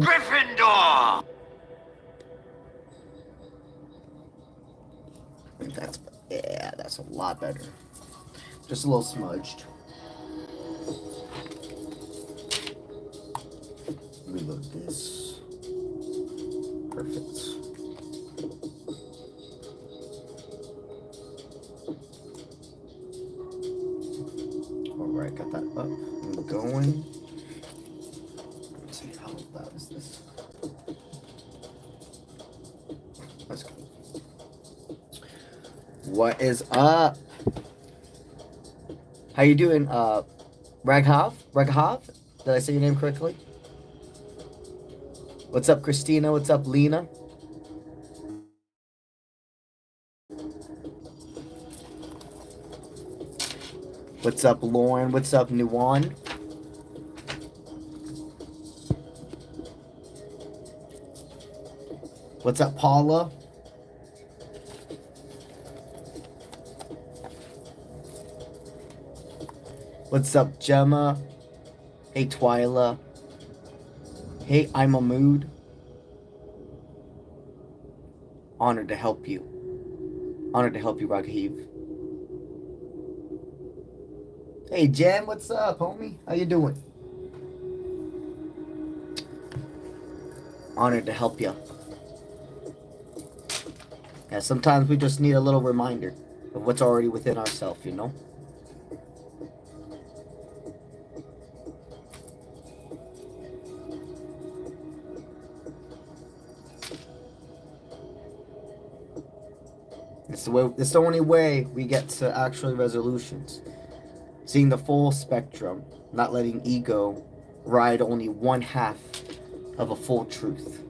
Gryffindor! That's a lot better. Just a little smudged. Reload this. Perfect. Alright, got that up and going. Let's see, how loud is this? Let's go. What is up? How you doing, 𝗪𝗏𝗧? Did I say your name correctly? What's up, Christina? What's up, Lena? What's up, Lauren? What's up, Nuwan? What's up, Paula? What's up, Gemma? Hey, Twyla. Hey, I'm a mood. Honored to help you. Honored to help you, 𝗪𝗏𝗧. Hey, Jen, what's up, homie? How you doing? Honored to help you. Yeah, sometimes we just need a little reminder of what's already within ourselves, you know? It's the only way we get to actual resolutions. Seeing the full spectrum, not letting ego ride only one half of a full truth.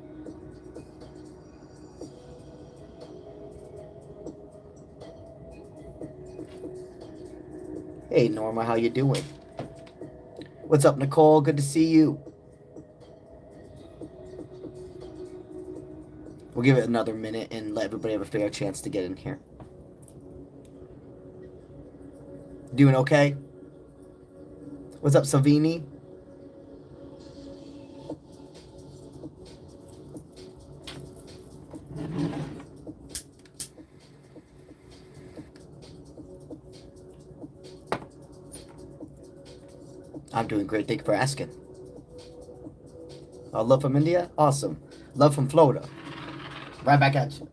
Hey, Norma, how you doing? What's up, Nicole? Good to see you. We'll give it another minute and let everybody have a fair chance to get in here. Doing okay? What's up, Savini? I'm doing great. Thank you for asking. Love from India? Awesome. Love from Florida. Right back at you.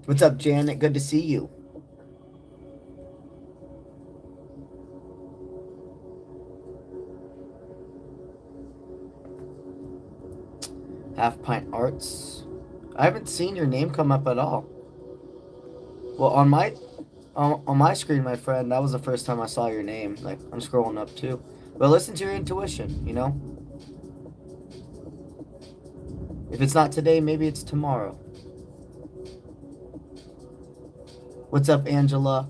What's up, Janet? Good to see you. Half Pint Arts. I haven't seen your name come up at all. Well, on my screen, my friend, that was the first time I saw your name. Like, I'm scrolling up too. But listen to your intuition, you know? If it's not today, maybe it's tomorrow. What's up, Angela?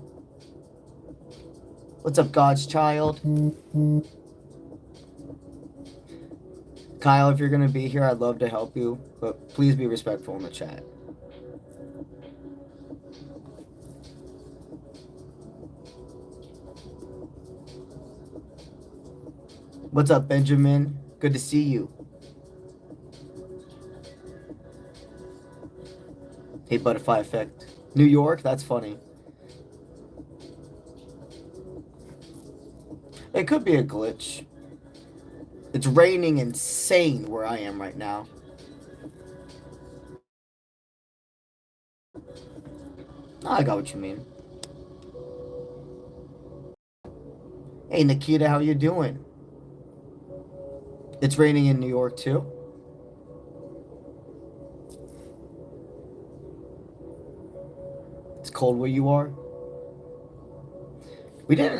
What's up, God's child? Kyle, if you're going to be here, I'd love to help you. But please be respectful in the chat. What's up, Benjamin? Good to see you. Hey, Butterfly Effect. New York? That's funny. It could be a glitch. It's raining insane where I am right now. I got what you mean. Hey, Nikita, how you doing? It's raining in New York, too? It's cold where you are? We didn't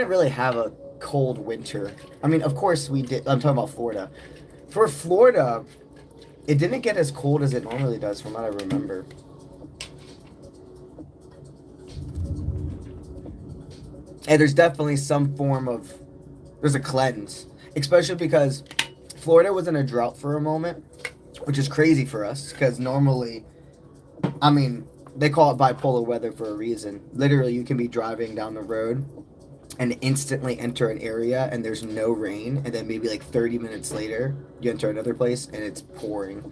really have a cold winter. I mean, of course we did. I'm talking about Florida. For Florida, it didn't get as cold as it normally does from what I remember. And there's definitely some form of... There's a cleanse. Especially because Florida was in a drought for a moment. Which is crazy for us. Because normally... I mean, they call it bipolar weather for a reason. Literally, you can be driving down the road and instantly enter an area and there's no rain, and then maybe like 30 minutes later you enter another place and it's pouring.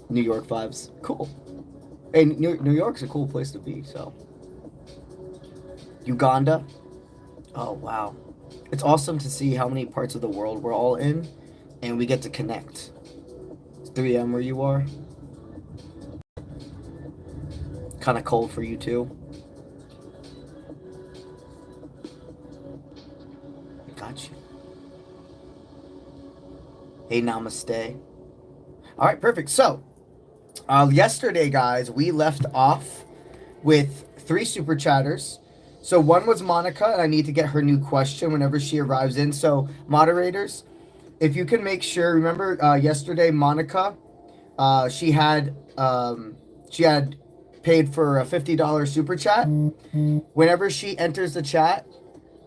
New York vibes. Cool. Hey, New York's a cool place to be. So Uganda. Oh wow, it's awesome to see how many parts of the world we're all in and we get to connect. It's 3 a.m. where you are. Kind of cold for you too. Got you. Hey, namaste. All right, perfect. So, yesterday, guys, we left off with 3 super chatters. So one was Monica, and I need to get her new question whenever she arrives in. So, moderators, if you can make sure, remember yesterday, Monica, she had paid for a $50 super chat. Whenever she enters the chat,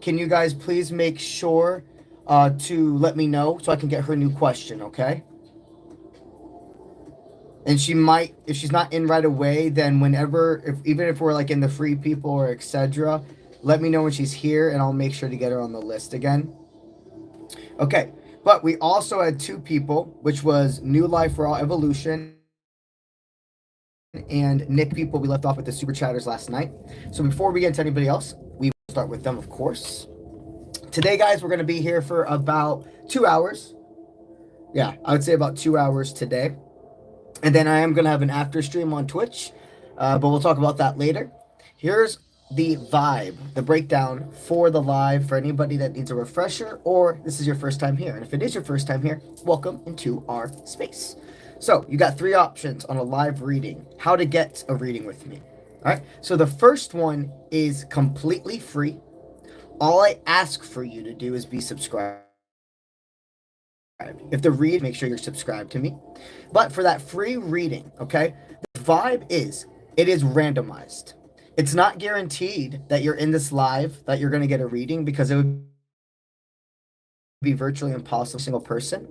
can you guys please make sure to let me know so I can get her new question, okay? And she might, if she's not in right away, then whenever, even if we're like in the free people or etc., let me know when she's here and I'll make sure to get her on the list again. Okay, but we also had 2 people, which was New Life Raw Evolution and Nick People. We left off with the super chatters last night. So before we get into anybody else, we will start with them, of course. Today, guys, we're going to be here for about 2 hours. Yeah, I would say about 2 hours today. And then I am going to have an after stream on Twitch, but we'll talk about that later. Here's the vibe, the breakdown for the live for anybody that needs a refresher or this is your first time here. And if it is your first time here, welcome into our space. So you got 3 options on a live reading, how to get a reading with me. All right. So the first one is completely free. All I ask for you to do is be subscribed. If the read, make sure you're subscribed to me. But for that free reading, okay, the vibe is, it is randomized. It's not guaranteed that you're in this live, that you're going to get a reading, because it would be virtually impossible for a single person.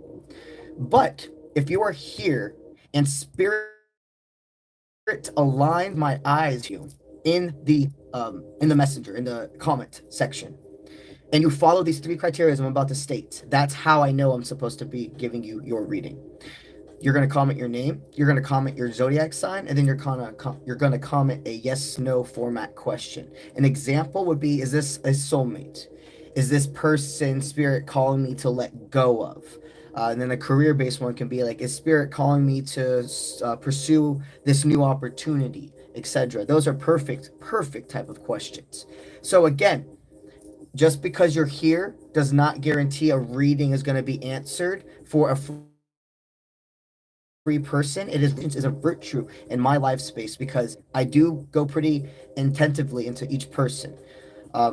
But if you are here and spirit aligned my eyes to you in the messenger, in the comment section, and you follow these 3 criteria I'm about to state, that's how I know I'm supposed to be giving you your reading. You're going to comment your name, you're going to comment your zodiac sign, and then you're going to comment a yes/no format question. An example would be, is this a soulmate? Is this person spirit calling me to let go of? And then a career-based one can be like, is spirit calling me to pursue this new opportunity, etc. Those are perfect type of questions. So again, just because you're here does not guarantee a reading is going to be answered for a free person. It is a virtue in my life space because I do go pretty intensively into each person.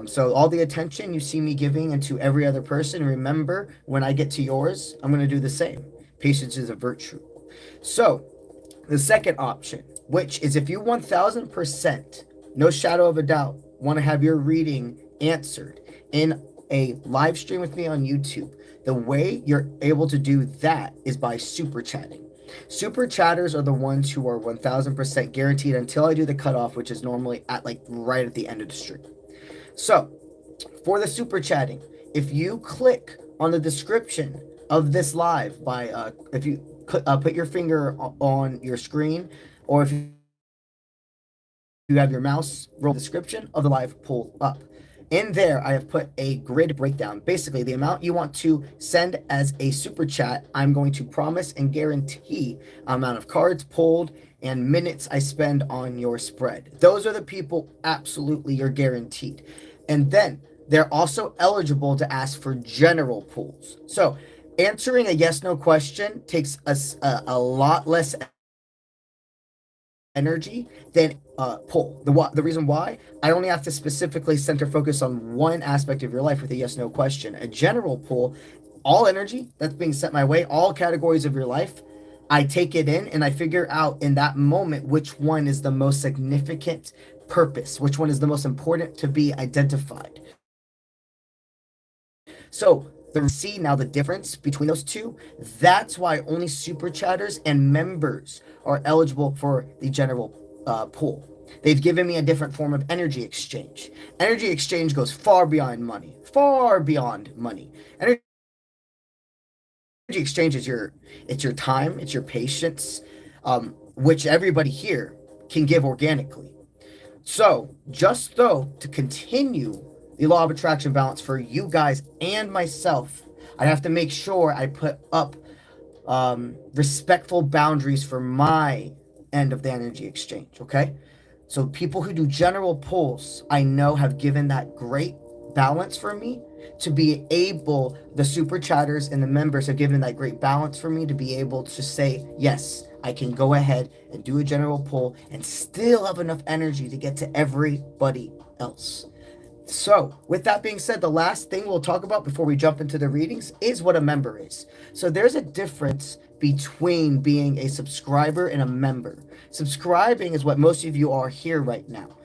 So all the attention you see me giving into every other person, remember, when I get to yours, I'm going to do the same. Patience is a virtue. So the second option, which is if you 1000%, no shadow of a doubt, want to have your reading answered in a live stream with me on YouTube, the way you're able to do that is by super chatting. Super chatters are the ones who are 1000% guaranteed until I do the cutoff, which is normally at like right at the end of the stream. So for the super chatting, if you click on the description of this live by if you put your finger on your screen, or if you have your mouse, roll the description of the live pull up. In there, I have put a grid breakdown. Basically, the amount you want to send as a super chat, I'm going to promise and guarantee amount of cards pulled and minutes I spend on your spread. Those are the people, absolutely, you're guaranteed. And then they're also eligible to ask for general pulls. So answering a yes/no question takes us a lot less energy than pull. The reason why, I only have to specifically center focus on one aspect of your life with a yes/no question. A general pull, all energy that's being sent my way, all categories of your life, I take it in and I figure out in that moment which one is the most significant purpose, which one is the most important to be identified. So See now the difference between those two? That's why only super chatters and members are eligible for the general pool. They've given me a different form of energy exchange. Energy exchange goes far beyond money. Far beyond money. Energy exchange is your time, it's your patience, which everybody here can give organically. So, just though, to continue the law of attraction balance for you guys and myself, I have to make sure I put up respectful boundaries for my end of the energy exchange, okay? So people who do general pulls, I know have given that great balance for me to be able, the super chatters and the members have given that great balance for me to be able to say, yes, I can go ahead and do a general pull and still have enough energy to get to everybody else. So with that being said, the last thing we'll talk about before we jump into the readings is what a member is. So there's a difference between being a subscriber and a member. Subscribing is what most of you are here right now.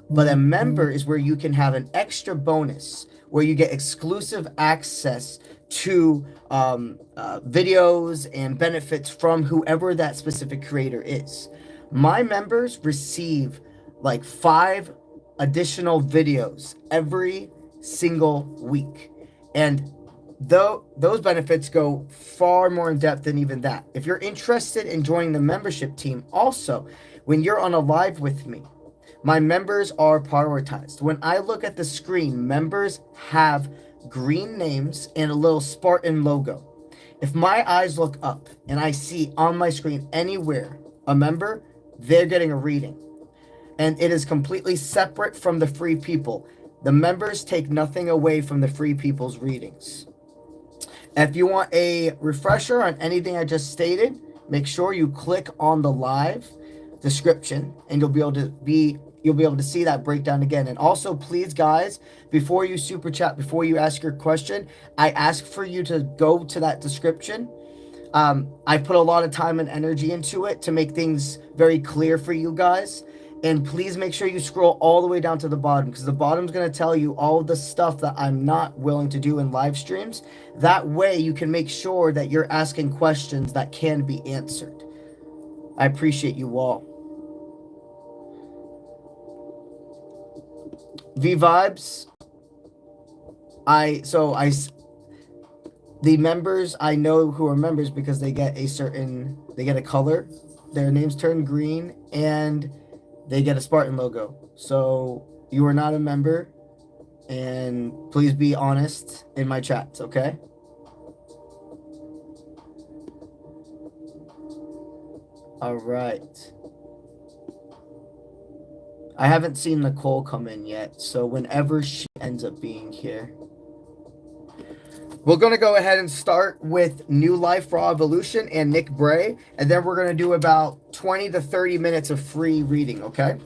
But a member is where you can have an extra bonus, where you get exclusive access to videos and benefits from whoever that specific creator is. My members receive like 5 additional videos every single week. And though those benefits go far more in depth than even that. If you're interested in joining the membership team, also, when you're on a live with me, my members are prioritized. When I look at the screen, members have green names and a little Spartan logo. If my eyes look up and I see on my screen anywhere a member, they're getting a reading. And it is completely separate from the free people. The members take nothing away from the free people's readings. If you want a refresher on anything I just stated, make sure you click on the live description and you'll be able to see that breakdown again. And also, please guys, before you super chat, before you ask your question, I ask for you to go to that description. I put a lot of time and energy into it to make things very clear for you guys. And please make sure you scroll all the way down to the bottom, because the bottom is going to tell you all of the stuff that I'm not willing to do in live streams. That way you can make sure that you're asking questions that can be answered. I appreciate you all. V-Vibes. The members, I know who are members because they get a color. Their names turn green and they get a Spartan logo. So you are not a member, and please be honest in my chats, okay? All right. I haven't seen Nicole come in yet, so whenever she ends up being here. We're going to go ahead and start with New Life Raw Evolution and Nick Bray, and then we're going to do about 20 to 30 minutes of free reading, okay?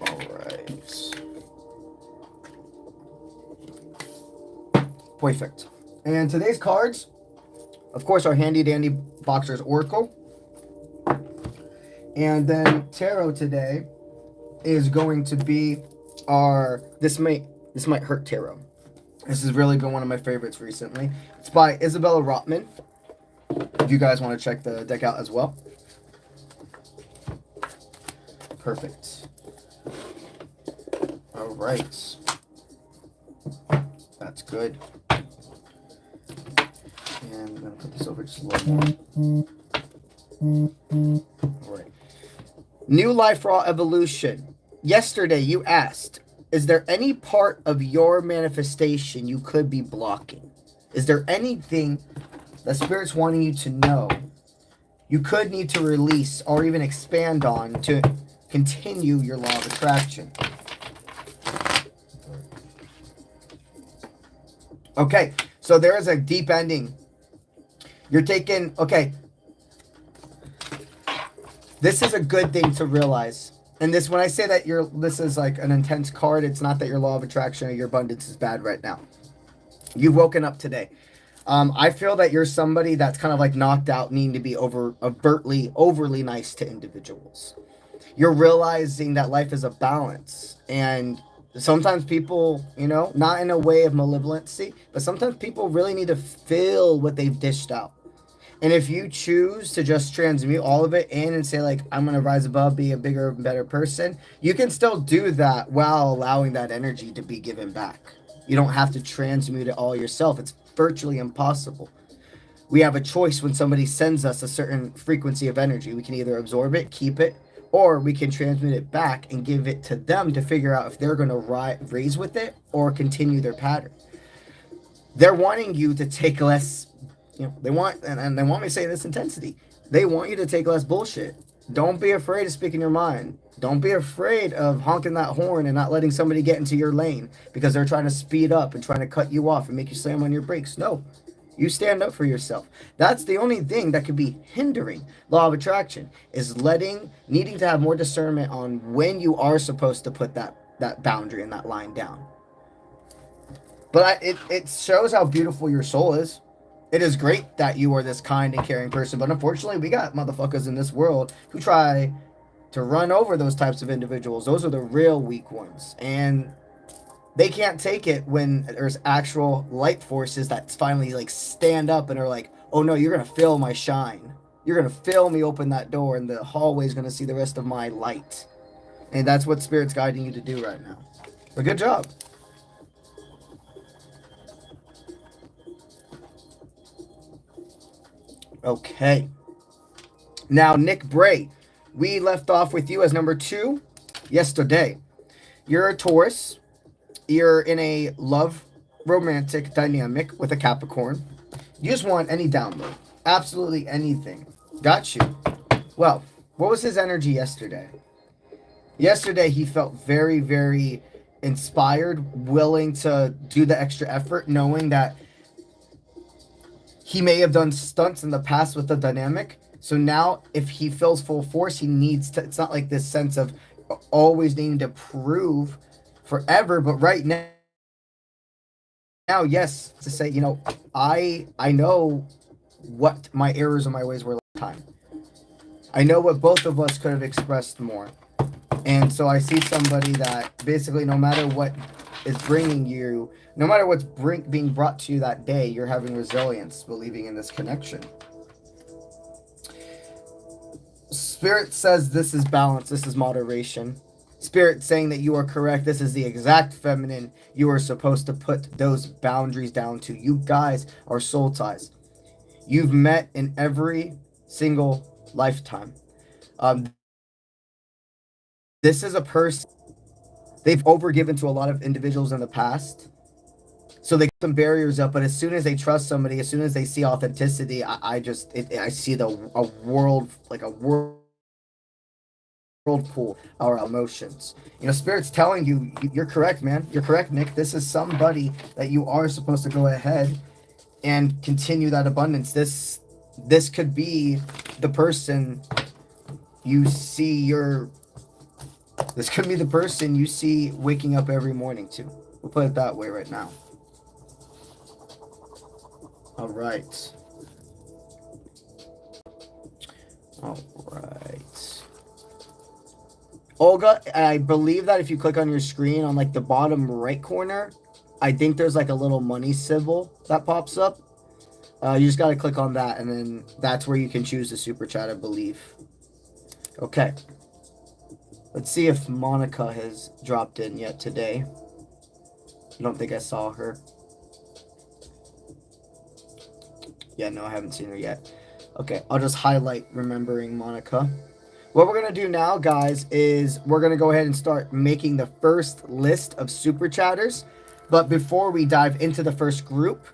All right. Perfect. And today's cards, of course, are Handy Dandy Boxer's Oracle. And then Tarot today is going to be our This Might Hurt Tarot. This has really been one of my favorites recently. It's by Isabella Rotman, if you guys want to check the deck out as well. Perfect. All right. That's good. And I'm going to put this over just a little more. All right. New Life Raw Evolution. Yesterday you asked, is there any part of your manifestation you could be blocking? Is there anything that Spirit's wanting you to know you could need to release or even expand on to continue your law of attraction? Okay, so there is a deep ending. You're taking, okay, this is a good thing to realize. And this, when I say that this is like an intense card, it's not that your law of attraction or your abundance is bad right now. You've woken up today. I feel that you're somebody that's kind of like knocked out, needing to be overly nice to individuals. You're realizing that life is a balance, and sometimes people, you know, not in a way of malevolency, but sometimes people really need to feel what they've dished out. And if you choose to just transmute all of it in and say, like, I'm going to rise above, be a bigger, better person, you can still do that while allowing that energy to be given back. You don't have to transmute it all yourself. It's virtually impossible. We have a choice when somebody sends us a certain frequency of energy. We can either absorb it, keep it, or we can transmute it back and give it to them to figure out if they're going to raise with it or continue their pattern. They're wanting you to take less, you know, they want, and they want me to say this intensity. They want you to take less bullshit. Don't be afraid to speak in your mind. Don't be afraid of honking that horn and not letting somebody get into your lane because they're trying to speed up and trying to cut you off and make you slam on your brakes. No, you stand up for yourself. That's the only thing that could be hindering law of attraction, is needing to have more discernment on when you are supposed to put that boundary and that line down. But it shows how beautiful your soul is. It is great that you are this kind and caring person, but unfortunately, we got motherfuckers in this world who try to run over those types of individuals. Those are the real weak ones. And they can't take it when there's actual light forces that finally like stand up and are like, oh no, you're going to feel my shine. You're going to feel me open that door and the hallway is going to see the rest of my light. And that's what Spirit's guiding you to do right now. But good job. Okay. Now, Nick Bray, we left off with you as number 2 yesterday. You're a Taurus. You're in a love romantic dynamic with a Capricorn. You just want any download. Absolutely anything. Got you. Well, what was his energy yesterday? Yesterday, he felt very, very inspired, willing to do the extra effort, knowing that he may have done stunts in the past with the dynamic. So now, if he feels full force, he needs to, it's not like this sense of always needing to prove forever, but right now, yes, to say, you know, I know what my errors and my ways were last time. I know what both of us could have expressed more. And so I see somebody that basically, no matter what is bringing you, no matter what's being brought to you that day, you're having resilience, believing in this connection. Spirit says this is balance, this is moderation. Spirit saying that you are correct, this is the exact feminine you are supposed to put those boundaries down to. You guys are soul ties. You've met in every single lifetime. This is a person, they've overgiven to a lot of individuals in the past. So they put some barriers up, but as soon as they trust somebody, as soon as they see authenticity, I see a world, like a whirlpool of emotions. You know, Spirit's telling you, you're correct, man. You're correct, Nick. This is somebody that you are supposed to go ahead and continue that abundance. This could be the person you see this could be the person you see waking up every morning too. We'll put it that way right now. All right. Olga, I believe that if you click on your screen on like the bottom right corner, I think there's like a little money symbol that pops up. You just got to click on that, and then that's where you can choose the super chat, I believe. Okay. Let's see if Monica has dropped in yet today. I don't think I saw her. Yeah, no, I haven't seen her yet. Okay, I'll just highlight remembering Monica. What we're going to do now, guys, is we're going to go ahead and start making the first list of super chatters. But before we dive into the first group,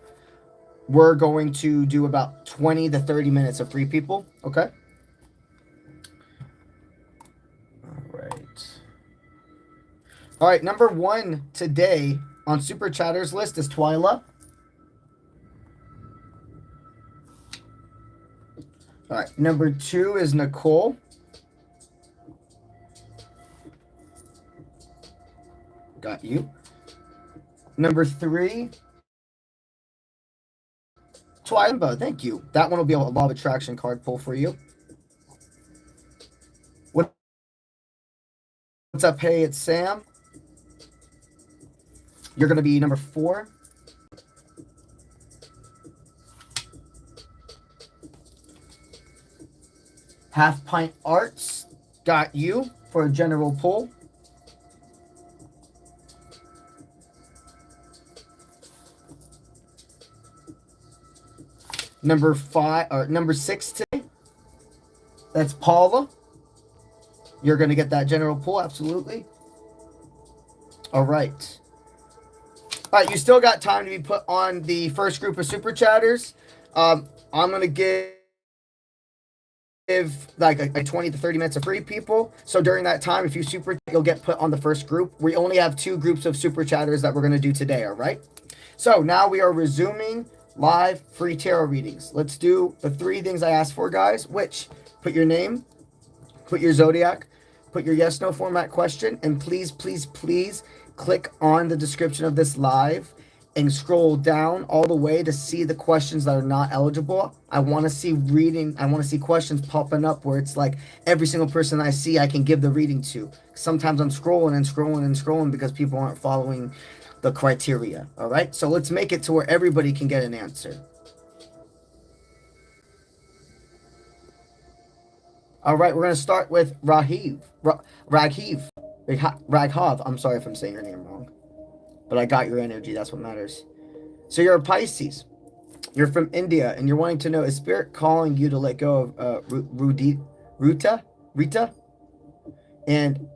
we're going to do about 20 to 30 minutes of free people, okay? All right, number 1 today on Super Chatter's list is Twyla. All right, number 2 is Nicole. Got you. Number 3, Twyla. Thank you. That one will be a law of attraction card pull for you. What's up? Hey, it's Sam. You're going to be number 4. Half Pint Arts got you for a general pull. Number 6 today. That's Paula. You're going to get that general pull, absolutely. All right. All right, you still got time to be put on the first group of super chatters. I'm going to give like a 20 to 30 minutes of free people. So during that time, if you super, you'll get put on the first group. We only have 2 groups of super chatters that we're going to do today, all right? So now we are resuming live free tarot readings. Let's do the 3 things I asked for, guys, which put your name, put your zodiac, put your yes, no format question, and please, please, please click on the description of this live and scroll down all the way to see the questions that are not eligible. I want to see questions popping up where it's like every single person I see I can give the reading to. Sometimes I'm scrolling and scrolling and scrolling because people aren't following the criteria. All right, so let's make it to where everybody can get an answer. All right, we're going to start with Raghav. I'm sorry if I'm saying your name wrong, but I got your energy. That's what matters. So you're a Pisces. You're from India, and you're wanting to know, is Spirit calling you to let go of Rita and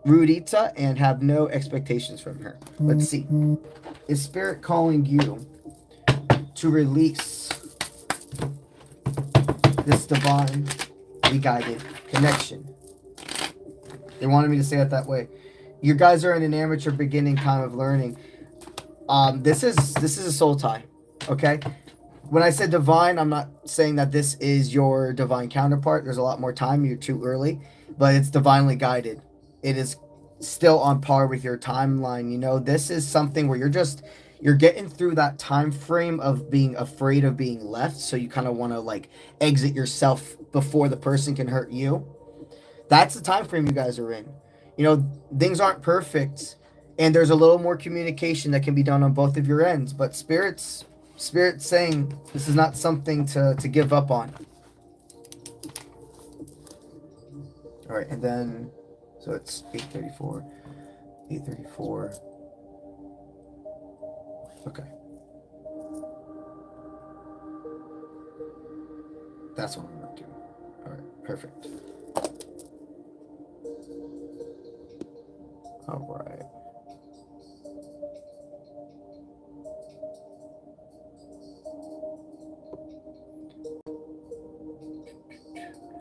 Rudita and have no expectations from her? Let's see. Is Spirit calling you to release this divinely guided connection? They wanted me to say it that way. You guys are in an amateur beginning time of learning. This is a soul tie, okay? When I said divine, I'm not saying that this is your divine counterpart. There's a lot more time. You're too early, but it's divinely guided. It is still on par with your timeline. You know, this is something where you're getting through that time frame of being afraid of being left. So you kind of want to like exit yourself before the person can hurt you. That's the time frame you guys are in. You know, things aren't perfect, and there's a little more communication that can be done on both of your ends. But Spirit's saying this is not something to give up on. All right, and then so it's 8:34. Okay. That's what I'm looking. All right, perfect. All right.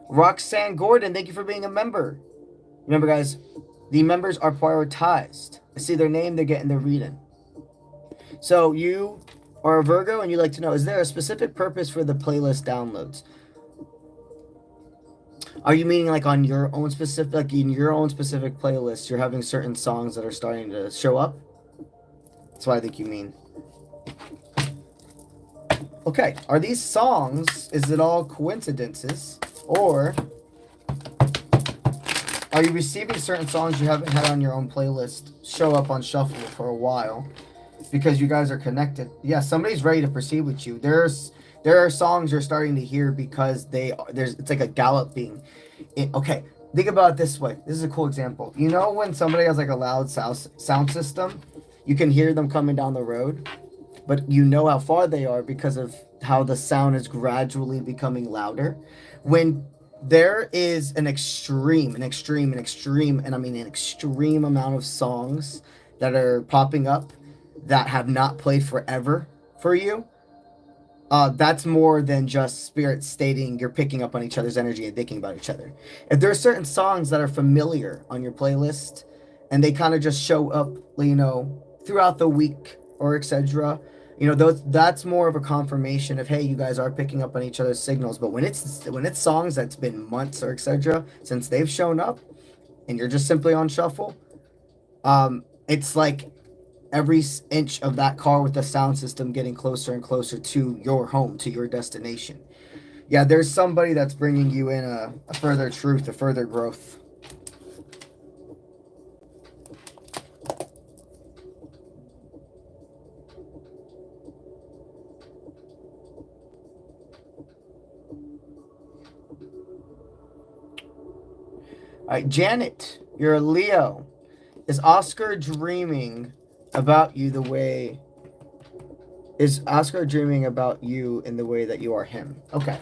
Roxanne Gordon, thank you for being a member. Remember, guys, the members are prioritized. I see their name, they're getting their reading. So you are a Virgo and you'd like to know, is there a specific purpose for the playlist downloads? Are you meaning like on your own specific, like in your own specific playlist, you're having certain songs that are starting to show up? That's what I think you mean. Okay, are these songs, is it all coincidences? Or are you receiving certain songs you haven't had on your own playlist show up on shuffle for a while because you guys are connected? Yeah, somebody's ready to proceed with you. There are songs you're starting to hear because it's like a galloping. Okay, think about it this way. This is a cool example. You know when somebody has like a loud sound system, you can hear them coming down the road, but you know how far they are because of how the sound is gradually becoming louder. When there is an extreme amount of songs that are popping up that have not played forever for you, that's more than just Spirit stating you're picking up on each other's energy and thinking about each other. If there are certain songs that are familiar on your playlist and they kind of just show up, you know, throughout the week or etc., you know, that's more of a confirmation of, hey, you guys are picking up on each other's signals. But when it's songs that's been months or etc. since they've shown up and you're just simply on shuffle, it's like every inch of that car with the sound system getting closer and closer to your home, to your destination. Yeah, there's somebody that's bringing you in a further truth, a further growth. All right, Janet, you're a Leo. Is Oscar dreaming about you the way... Is Oscar dreaming about you in the way that you are him? Okay.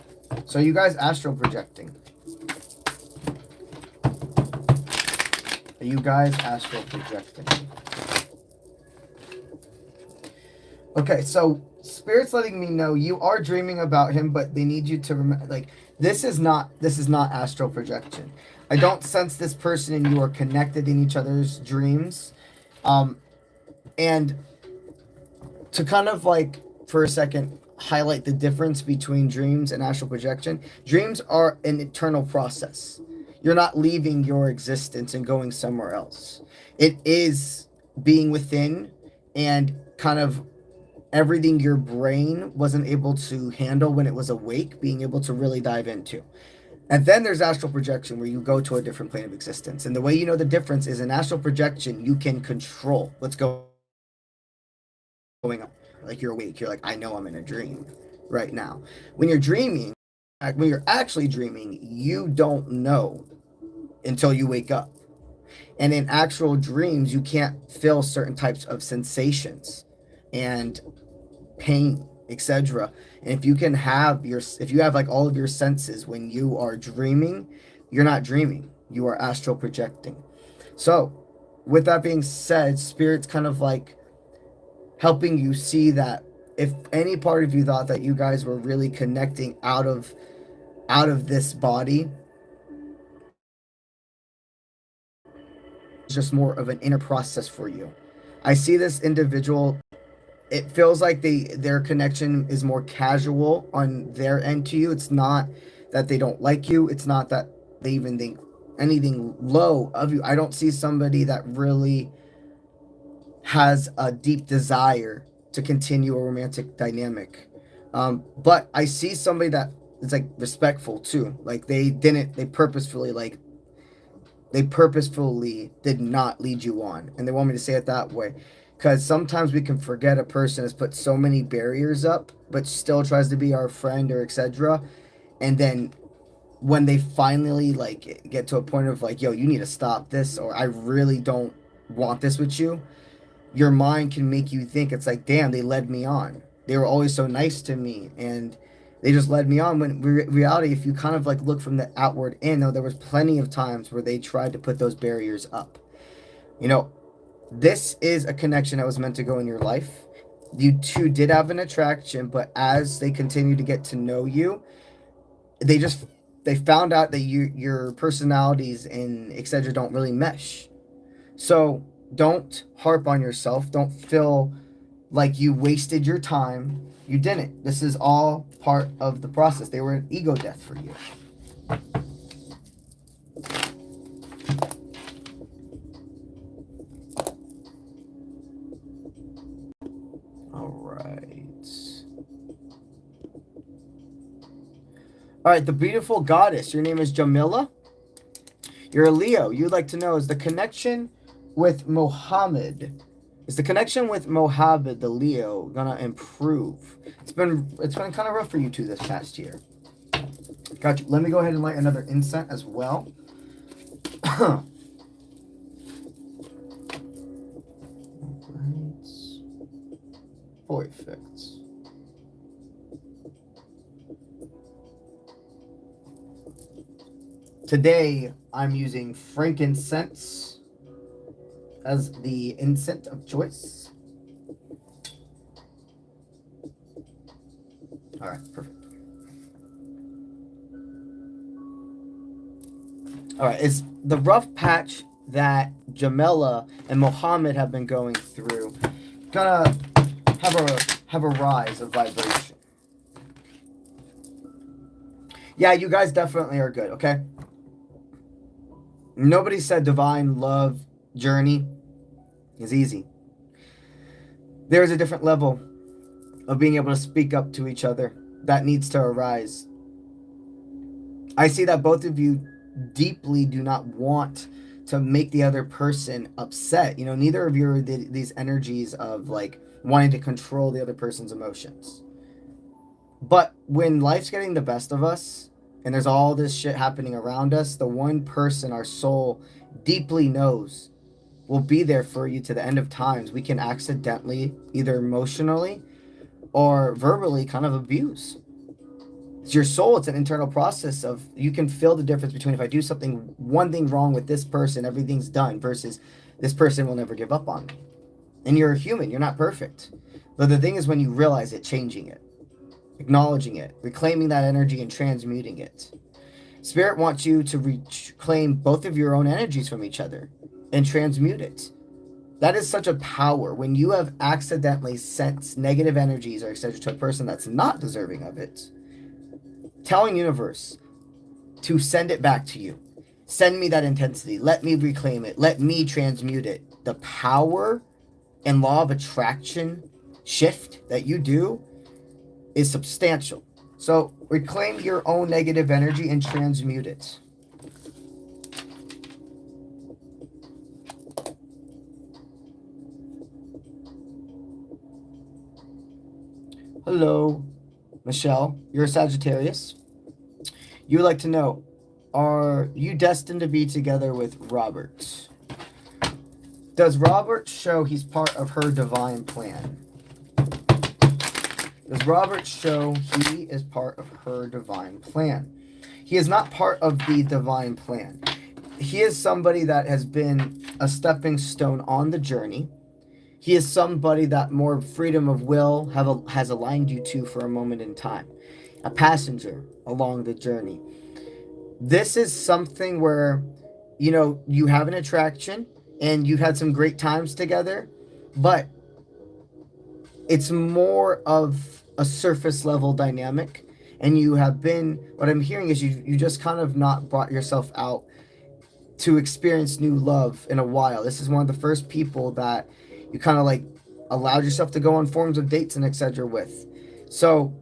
So you guys astral projecting. Are you guys astral projecting? Okay, so Spirit's letting me know you are dreaming about him, but they need you to remember, like, this is not astral projection. I don't sense this person and you are connected in each other's dreams. And to kind of like, for a second, highlight the difference between dreams and astral projection. Dreams are an eternal process. You're not leaving your existence and going somewhere else. It is being within and kind of everything your brain wasn't able to handle when it was awake, being able to really dive into. And then there's astral projection, where you go to a different plane of existence. And the way you know the difference is, in astral projection, you can control what's going on. Like, you're awake, you're like, I know I'm in a dream right now. When you're dreaming, when you're actually dreaming, you don't know until you wake up. And in actual dreams, you can't feel certain types of sensations and pain, etc. And if you have like all of your senses when you are dreaming, you're not dreaming, you are astral projecting. So with that being said, Spirit's kind of like helping you see that if any part of you thought that you guys were really connecting out of this body, it's just more of an inner process for you. I see this individual, it feels like their connection is more casual on their end to you. It's not that they don't like you. It's not that they even think anything low of you. I don't see somebody that really has a deep desire to continue a romantic dynamic. But I see somebody that is like respectful too. Like they purposefully did not lead you on. And they want me to say it that way. Because sometimes we can forget a person has put so many barriers up, but still tries to be our friend or etc. And then when they finally like get to a point of like, yo, you need to stop this, or I really don't want this with you, your mind can make you think it's like, damn, they led me on. They were always so nice to me, and they just led me on. When reality, if you kind of like look from the outward in, though, there was plenty of times where they tried to put those barriers up. You know, this is a connection that was meant to go in your life. You two did have an attraction, but as they continue to get to know you, they found out that your personalities and etc. don't really mesh. So don't harp on yourself. Don't feel like you wasted your time. You didn't. This is all part of the process. They were an ego death for you. All right, the beautiful goddess. Your name is Jamila. You're a Leo. You'd like to know, is the connection with Mohammed, the Leo, gonna improve? It's been kind of rough for you two this past year. Got you. Let me go ahead and light another incense as well. Right. Perfect. Today, I'm using frankincense as the incense of choice. All right, perfect. All right, it's the rough patch that Jamila and Mohammed have been going through. Gonna have a rise of vibration. Yeah, you guys definitely are good, okay? Nobody said divine love journey is easy. There's a different level of being able to speak up to each other that needs to arise. I see that both of you deeply do not want to make the other person upset. You know, neither of you are these energies of like wanting to control the other person's emotions. But when life's getting the best of us, and there's all this shit happening around us, the one person our soul deeply knows will be there for you to the end of times, we can accidentally, either emotionally or verbally, kind of abuse. It's your soul. It's an internal process of, you can feel the difference between, if I do something, one thing wrong with this person, everything's done, versus this person will never give up on me. And you're a human. You're not perfect. But the thing is, when you realize it, changing it, acknowledging it, reclaiming that energy and transmuting it. Spirit wants you to reclaim both of your own energies from each other and transmute it. That is such a power. When you have accidentally sent negative energies or etc. to a person that's not deserving of it, telling universe to send it back to you. Send me that intensity. Let me reclaim it. Let me transmute it. The power and law of attraction shift that you do is substantial. So reclaim your own negative energy and transmute it. Hello, Michelle. You're a Sagittarius. You would like to know, are you destined to be together with Robert? Does Robert show he's part of her divine plan? Does Robert show he is part of her divine plan? He is not part of the divine plan. He is somebody that has been a stepping stone on the journey. He is somebody that more freedom of will has aligned you to for a moment in time. A passenger along the journey. This is something where, you know, you have an attraction and you've had some great times together, but it's more of a surface level dynamic. And you have been, what I'm hearing is you just kind of not brought yourself out to experience new love in a while. This is one of the first people that you kind of like allowed yourself to go on forms of dates and etc. with. So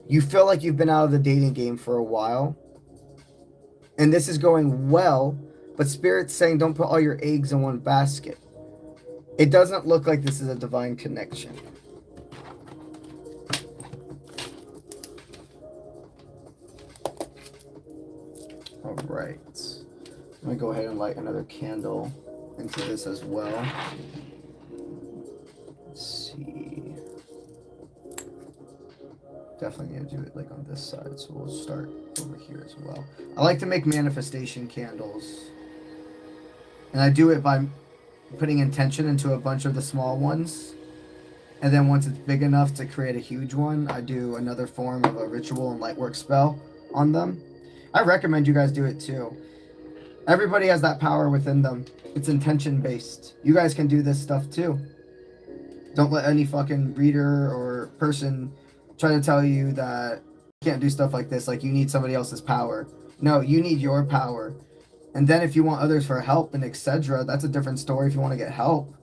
you feel like you've been out of the dating game for a while. And this is going well, but Spirit's saying don't put all your eggs in one basket. It doesn't look like this is a divine connection. All right. I'm going to go ahead and light another candle into this as well. Let's see. Definitely going to do it like on this side, so we'll start over here as well. I like to make manifestation candles. And I do it by putting intention into a bunch of the small ones. And then once it's big enough to create a huge one, I do another form of a ritual and lightwork spell on them. I recommend you guys do it too. Everybody has that power within them. It's intention based. You guys can do this stuff too. Don't let any fucking reader or person try to tell you that you can't do stuff like this, like you need somebody else's power. No, you need your power. And then if you want others for help and etc., that's a different story if you want to get help.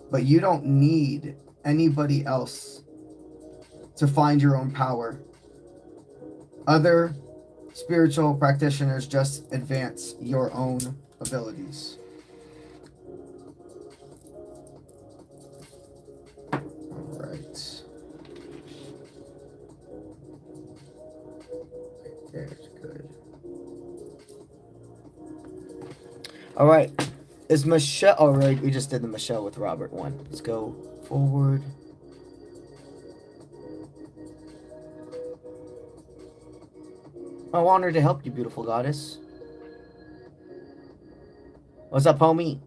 But you don't need anybody else to find your own power. Other spiritual practitioners just advance your own abilities. All right. There's good. All right. Is Michelle... All right, we just did the Michelle with Robert one. Let's go forward. I'm honored to help you, beautiful goddess. What's up, homie?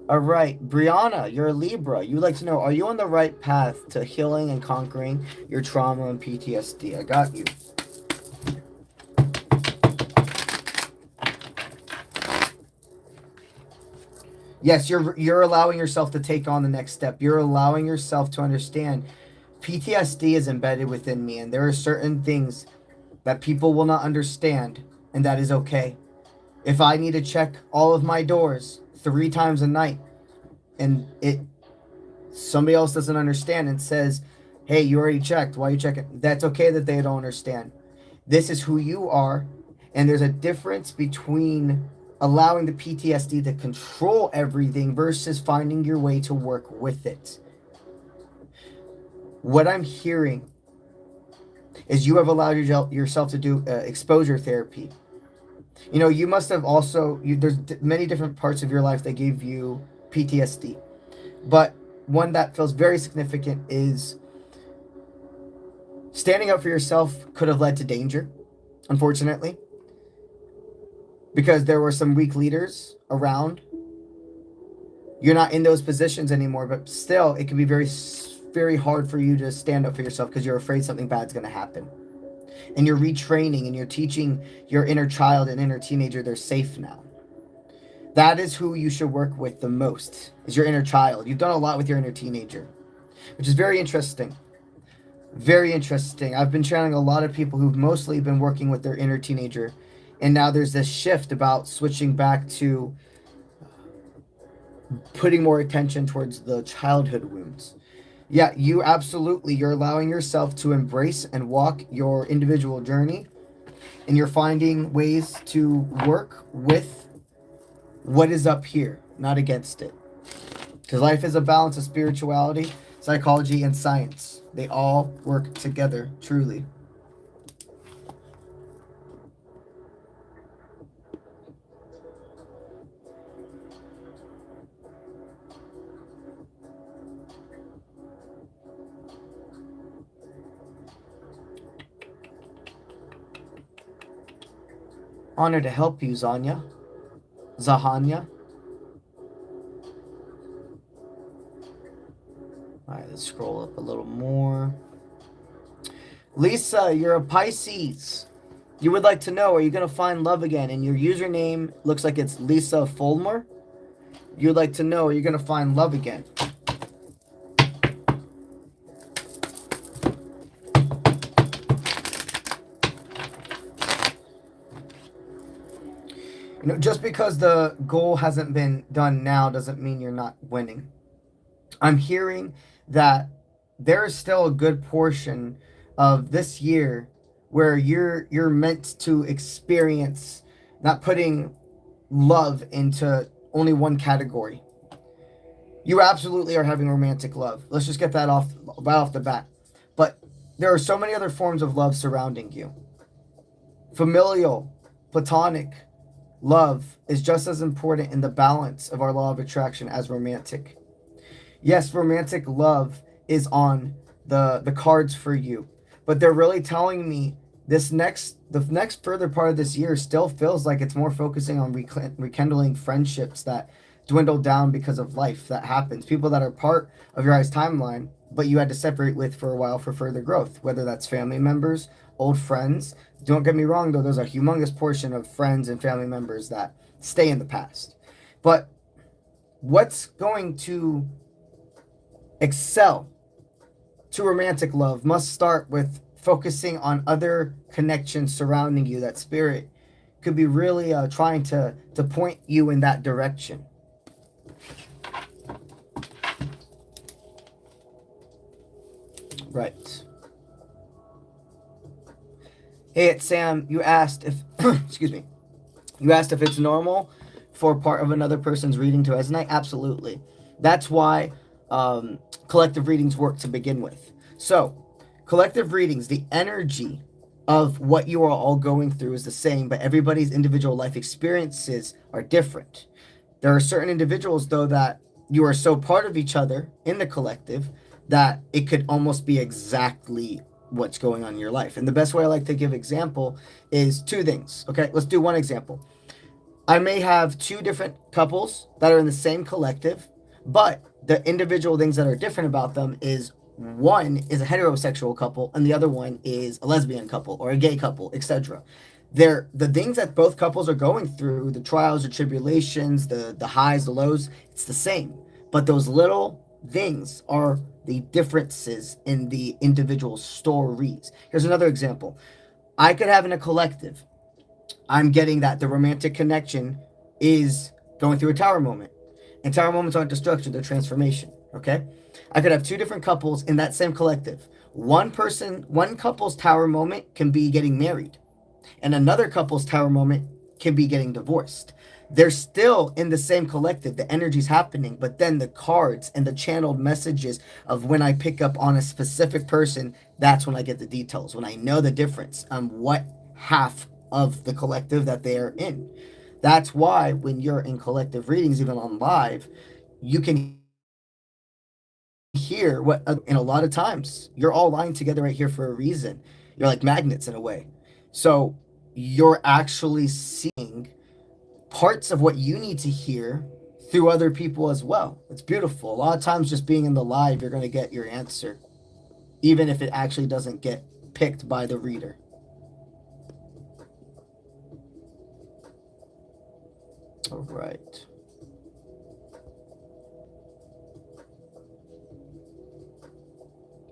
All right, Brianna, you're a Libra. You'd like to know, are you on the right path to healing and conquering your trauma and PTSD? I got you. Yes, you're allowing yourself to take on the next step. You're allowing yourself to understand PTSD is embedded within me, and there are certain things that people will not understand, and that is okay. If I need to check all of my doors 3 times a night, and somebody else doesn't understand and says, hey, you already checked, why are you checking? That's okay that they don't understand. This is who you are, and there's a difference between allowing the PTSD to control everything versus finding your way to work with it. What I'm hearing is you have allowed yourself to do exposure therapy. You know, you must have also, there's many different parts of your life that gave you PTSD. But one that feels very significant is standing up for yourself could have led to danger, unfortunately, because there were some weak leaders around. You're not in those positions anymore, but still, it can be very, very hard for you to stand up for yourself because you're afraid something bad's going to happen. And you're retraining and you're teaching your inner child and inner teenager they're safe now. That is who you should work with the most, is your inner child. You've done a lot with your inner teenager, which is very interesting. Very interesting. I've been channeling a lot of people who've mostly been working with their inner teenager, and now there's this shift about switching back to putting more attention towards the childhood wounds. Yeah, you're allowing yourself to embrace and walk your individual journey, and you're finding ways to work with what is up here, not against it. Because life is a balance of spirituality, psychology, and science. They all work together, truly. Honored to help you, Zahanya. Alright, let's scroll up a little more. Lisa, you're a Pisces. You would like to know, are you going to find love again? And your username looks like it's Lisa Fulmer. You'd like to know, are you going to find love again? You know, just because the goal hasn't been done now doesn't mean you're not winning. I'm hearing that there is still a good portion of this year where you're meant to experience not putting love into only one category. You absolutely are having romantic love. Let's just get that right off the bat. But there are so many other forms of love surrounding you. Familial, platonic love is just as important in the balance of our law of attraction as romantic. Yes, romantic love is on the cards for you, but they're really telling me the next further part of this year still feels like it's more focusing on rekindling friendships that dwindled down because of life that happens. People that are part of your guys' timeline, but you had to separate with for a while for further growth, whether that's family members, old friends. Don't get me wrong, though, there's a humongous portion of friends and family members that stay in the past. But what's going to excel to romantic love must start with focusing on other connections surrounding you. That spirit could be really trying to point you in that direction. Right. Hey, it's Sam. You asked if, excuse me, you asked if it's normal for part of another person's reading to resonate. Absolutely. That's why collective readings work to begin with. So, collective readings, the energy of what you are all going through is the same, but everybody's individual life experiences are different. There are certain individuals, though, that you are so part of each other in the collective that it could almost be exactly what's going on in your life. And the best way I like to give example is two things. Okay, let's do one example. I may have two different couples that are in the same collective, but the individual things that are different about them is one is a heterosexual couple and the other one is a lesbian couple or a gay couple, etc. The things that both couples are going through, the trials, the tribulations, the highs, the lows, it's the same. But those little things are the differences in the individual stories. Here's another example. I could have in a collective, I'm getting that the romantic connection is going through a tower moment. And tower moments aren't destruction, they're transformation. Okay? I could have two different couples in that same collective. One couple's tower moment can be getting married, and another couple's tower moment can be getting divorced. they're still in the same collective. The energy's happening, but then the cards and the channeled messages of when I pick up on a specific person, that's when I get the details, when I know the difference on what half of the collective that they are in. That's why when you're in collective readings, even on live, you can hear what, and a lot of times you're all lying together right here for a reason. You're like magnets in a way. So you're actually seeing parts of what you need to hear through other people as well. It's beautiful. A lot of times just being in the live, you're going to get your answer, even if it actually doesn't get picked by the reader. All right.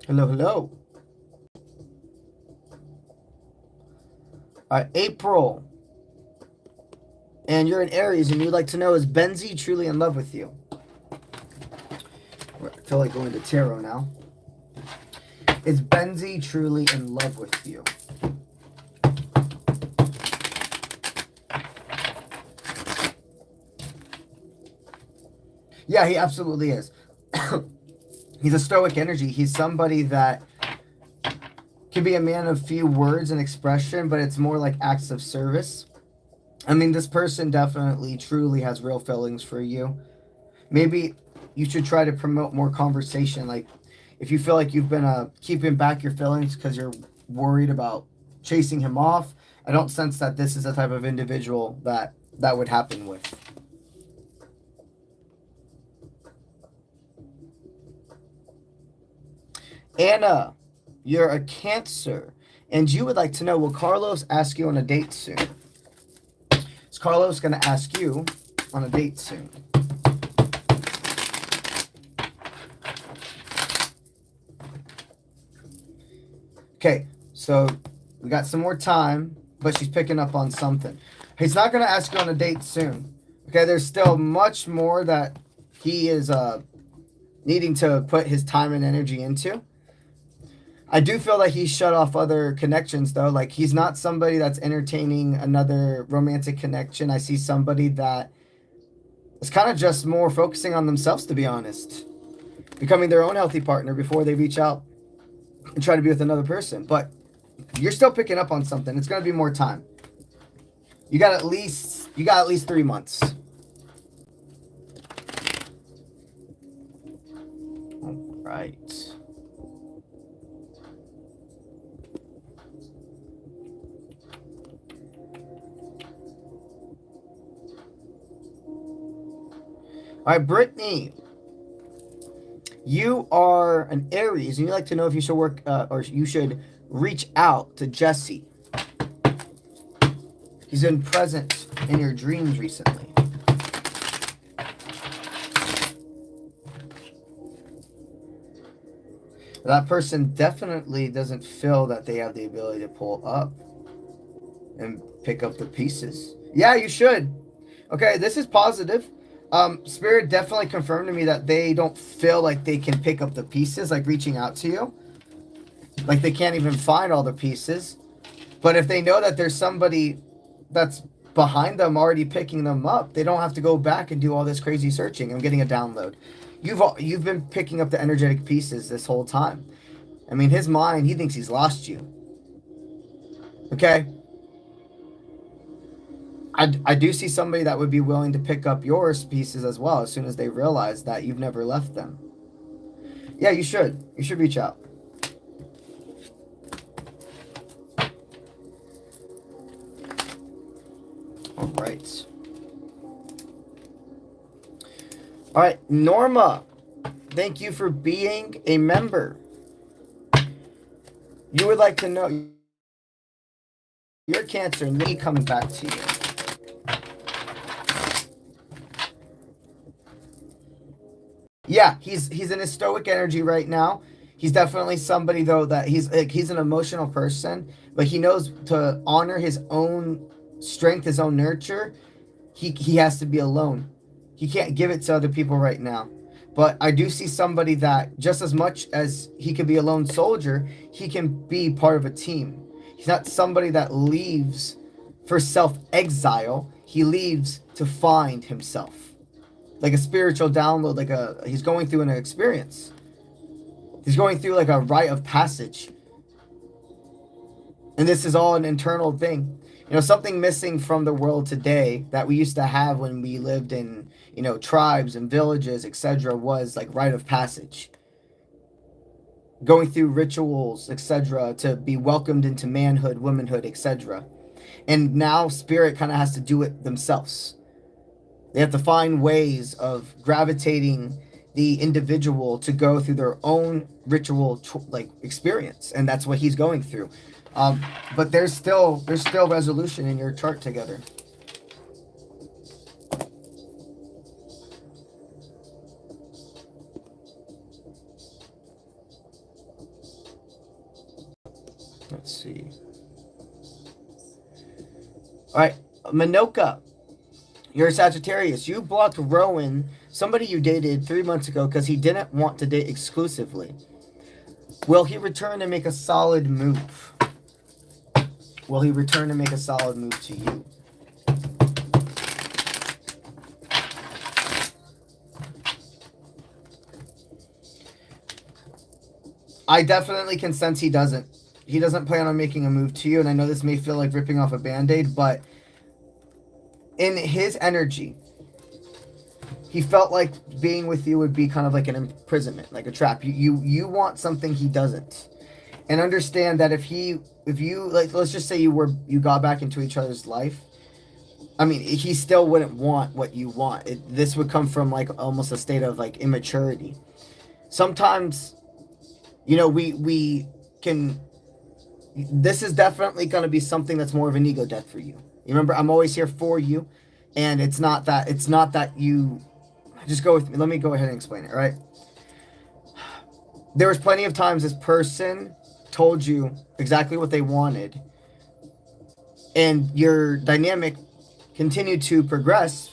Hello, hello. All right, April. And you're in Aries, and you'd like to know, is 𝗪𝗠𝗧 truly in love with you? I feel like going to tarot now. Is 𝗪𝗠𝗧 truly in love with you? Yeah, he absolutely is. He's a stoic energy. He's somebody that can be a man of few words and expression, but it's more like acts of service. I mean, this person definitely truly has real feelings for you. Maybe you should try to promote more conversation. Like, if you feel like you've been keeping back your feelings because you're worried about chasing him off, I don't sense that this is the type of individual that would happen with. Anna, you're a Cancer, and you would like to know, will Carlos ask you on a date soon? Is Carlos going to ask you on a date soon? Okay, so we got some more time, but she's picking up on something. He's not going to ask you on a date soon. Okay, there's still much more that he is needing to put his time and energy into. I do feel like he's shut off other connections, though. Like, he's not somebody that's entertaining another romantic connection. I see somebody that is kind of just more focusing on themselves, to be honest. Becoming their own healthy partner before they reach out and try to be with another person. But you're still picking up on something. It's going to be more time. You got at least 3 months. All right. All right, Brittany, you are an Aries, and you'd like to know if you should work or you should reach out to Jesse. He's been present in your dreams recently. That person definitely doesn't feel that they have the ability to pull up and pick up the pieces. Yeah, you should. Okay, this is positive. Spirit definitely confirmed to me that they don't feel like they can pick up the pieces, like reaching out to you. Like, they can't even find all the pieces. But if they know that there's somebody that's behind them already picking them up, they don't have to go back and do all this crazy searching. I'm getting a download. You've been picking up the energetic pieces this whole time. I mean, his mind, he thinks he's lost you. Okay? I do see somebody that would be willing to pick up your pieces as well as soon as they realize that you've never left them. Yeah, you should. You should reach out. All right. All right, Norma, thank you for being a member. You would like to know your Cancer and me coming back to you. Yeah, he's in his stoic energy right now. He's definitely somebody, though, that he's an emotional person, but he knows to honor his own strength, his own nurture. He has to be alone. He can't give it to other people right now. But I do see somebody that just as much as he could be a lone soldier, he can be part of a team. He's not somebody that leaves for self-exile. he leaves to find himself. Like a spiritual download, he's going through an experience. He's going through like a rite of passage. And this is all an internal thing. Something missing from the world today that we used to have when we lived in, tribes and villages, etc., was like rite of passage. Going through rituals, etc., to be welcomed into manhood, womanhood, etc. And now spirit kind of has to do it themselves. They have to find ways of gravitating the individual to go through their own ritual experience, and that's what he's going through. But there's still resolution in your chart together. Let's see. All right, Manoka, you're a Sagittarius. You blocked Rowan, somebody you dated 3 months ago, because he didn't want to date exclusively. Will he return and make a solid move? Will he return and make a solid move to you? I definitely can sense he doesn't. He doesn't plan on making a move to you, and I know this may feel like ripping off a Band-Aid, but in his energy, he felt like being with you would be kind of like an imprisonment, like a trap. You want something he doesn't. And understand that if you like, let's just say you got back into each other's life, I mean, he still wouldn't want what you want. This would come from like almost a state of like immaturity. Sometimes, we can. This is definitely going to be something that's more of an ego death for you. You remember, I'm always here for you, and it's not that you. Just go with me. Let me go ahead and explain it. All right. There was plenty of times this person told you exactly what they wanted, and your dynamic continued to progress.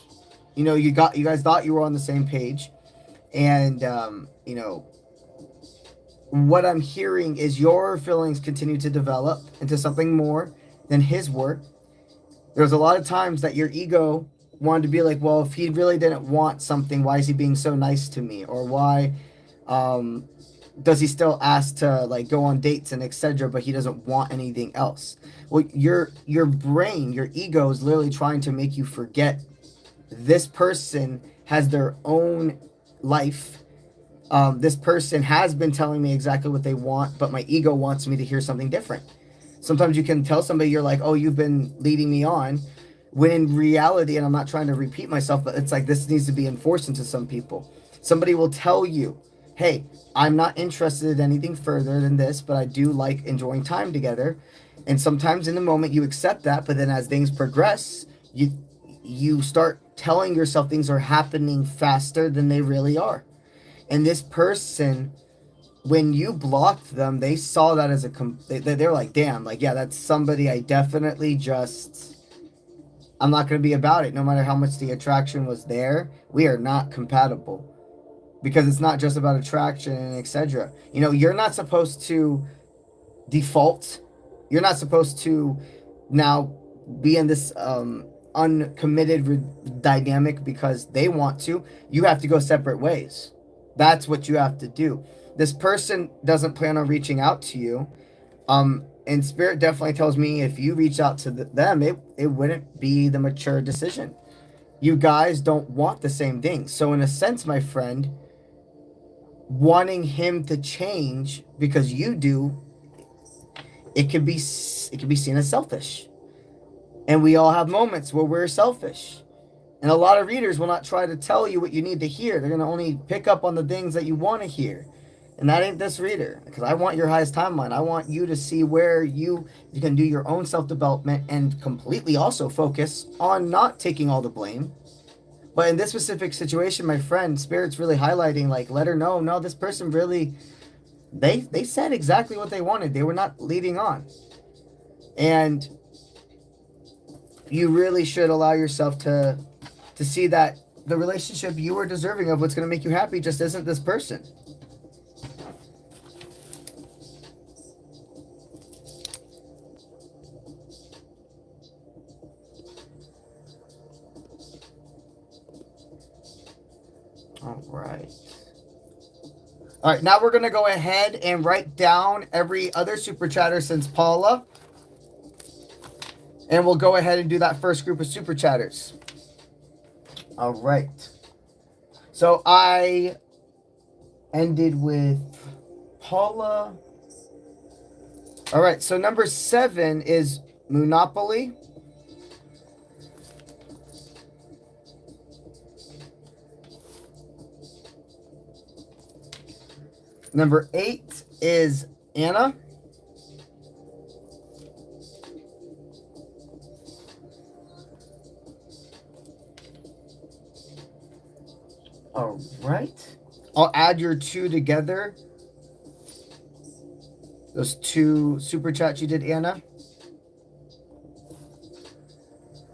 You guys thought you were on the same page, and what I'm hearing is your feelings continue to develop into something more than his were. There was a lot of times that your ego wanted to be like, well, if he really didn't want something, why is he being so nice to me? Or why does he still ask to like go on dates and etc., but he doesn't want anything else? Well, your brain, your ego is literally trying to make you forget this person has their own life. This person has been telling me exactly what they want, but my ego wants me to hear something different. Sometimes you can tell somebody, you're like, oh, you've been leading me on, when in reality, and I'm not trying to repeat myself, but it's like this needs to be enforced into some people. Somebody will tell you, hey, I'm not interested in anything further than this, but I do like enjoying time together. And sometimes in the moment you accept that, but then as things progress, you start telling yourself things are happening faster than they really are. And this person, when you blocked them, they saw that as they're like, damn, like, yeah, that's somebody I definitely I'm not going to be about it. No matter how much the attraction was there, we are not compatible. Because it's not just about attraction and etc. You're not supposed to default. You're not supposed to now be in this uncommitted dynamic because they want to. You have to go separate ways. That's what you have to do. This person doesn't plan on reaching out to you. And spirit definitely tells me if you reach out to them, it wouldn't be the mature decision. You guys don't want the same thing. So in a sense, my friend, wanting him to change because you do, it could be seen as selfish. And we all have moments where we're selfish. And a lot of readers will not try to tell you what you need to hear. They're going to only pick up on the things that you want to hear. And that ain't this reader. Because I want your highest timeline. I want you to see where you can do your own self-development and completely also focus on not taking all the blame. But in this specific situation, my friend, Spirit's really highlighting, like, let her know, no, this person really, they said exactly what they wanted. They were not leading on. And you really should allow yourself to see that the relationship you are deserving of, what's going to make you happy, just isn't this person. All right. All right, now we're going to go ahead and write down every other super chatter since Paula. And we'll go ahead and do that first group of super chatters. All right. So I ended with Paula. All right, so number 7 is Monopoly. Number 8 is Anna. All right. I'll add your 2 together. Those 2 super chats you did, Anna.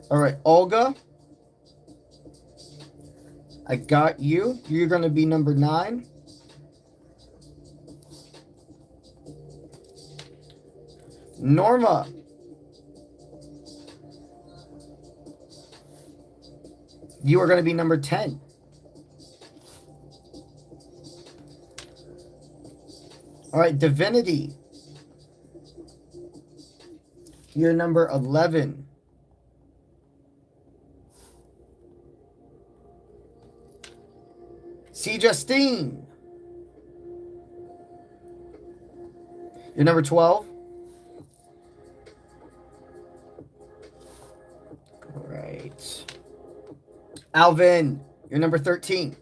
All right, Olga. I got you. You're going to be number 9. Norma. You are going to be number 10. All right, Divinity. You're number 11. 𝗧𝗔𝗥𝗢𝗧. You're number 12. All right. Alvin, you're number 13.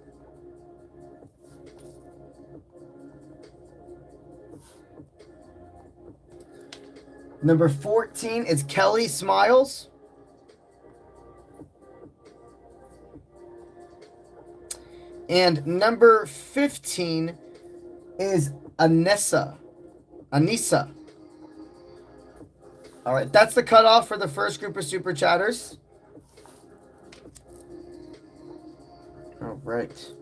Number 14 is Kelly Smiles. And number 15 is Anissa. All right, that's the cutoff for the first group of super chatters. All right.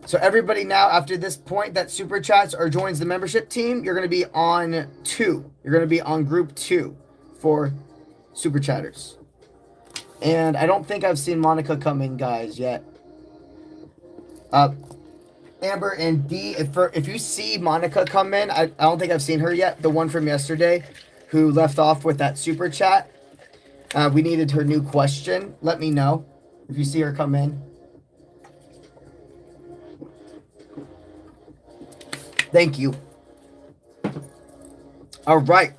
So everybody now, after this point that super chats or joins the membership team, you're going to be on 2. You're going to be on group 2 for super chatters. And I don't think I've seen Monica come in, guys, yet. Amber and D, if you see Monica come in, I don't think I've seen her yet. The one from yesterday who left off with that super chat. We needed her new question. Let me know if you see her come in. Thank you. All right.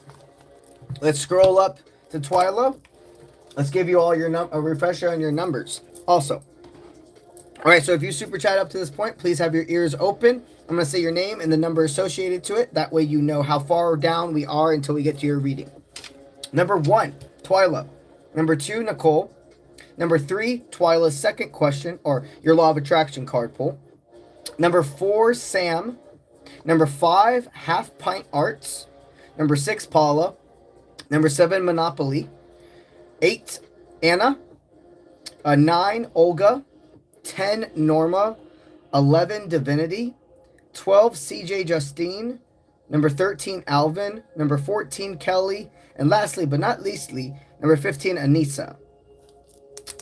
Let's scroll up to Twyla. Let's give you all your a refresher on your numbers. Also. All right. So if you super chat up to this point, please have your ears open. I'm going to say your name and the number associated to it. That way you know how far down we are until we get to your reading. Number 1, Twyla. Number 2, Nicole. Number 3, Twyla's second question, or your Law of Attraction card pull. Number 4, Sam. Number 5, Half Pint Arts. Number 6, Paula. Number 7, Monopoly. 8, Anna. 9, Olga. 10, Norma. 11, Divinity. 12, 𝗧𝗔𝗥𝗢𝗧. Number 13, Alvin. Number 14, Kelly. And lastly, but not leastly, number 15, Anissa.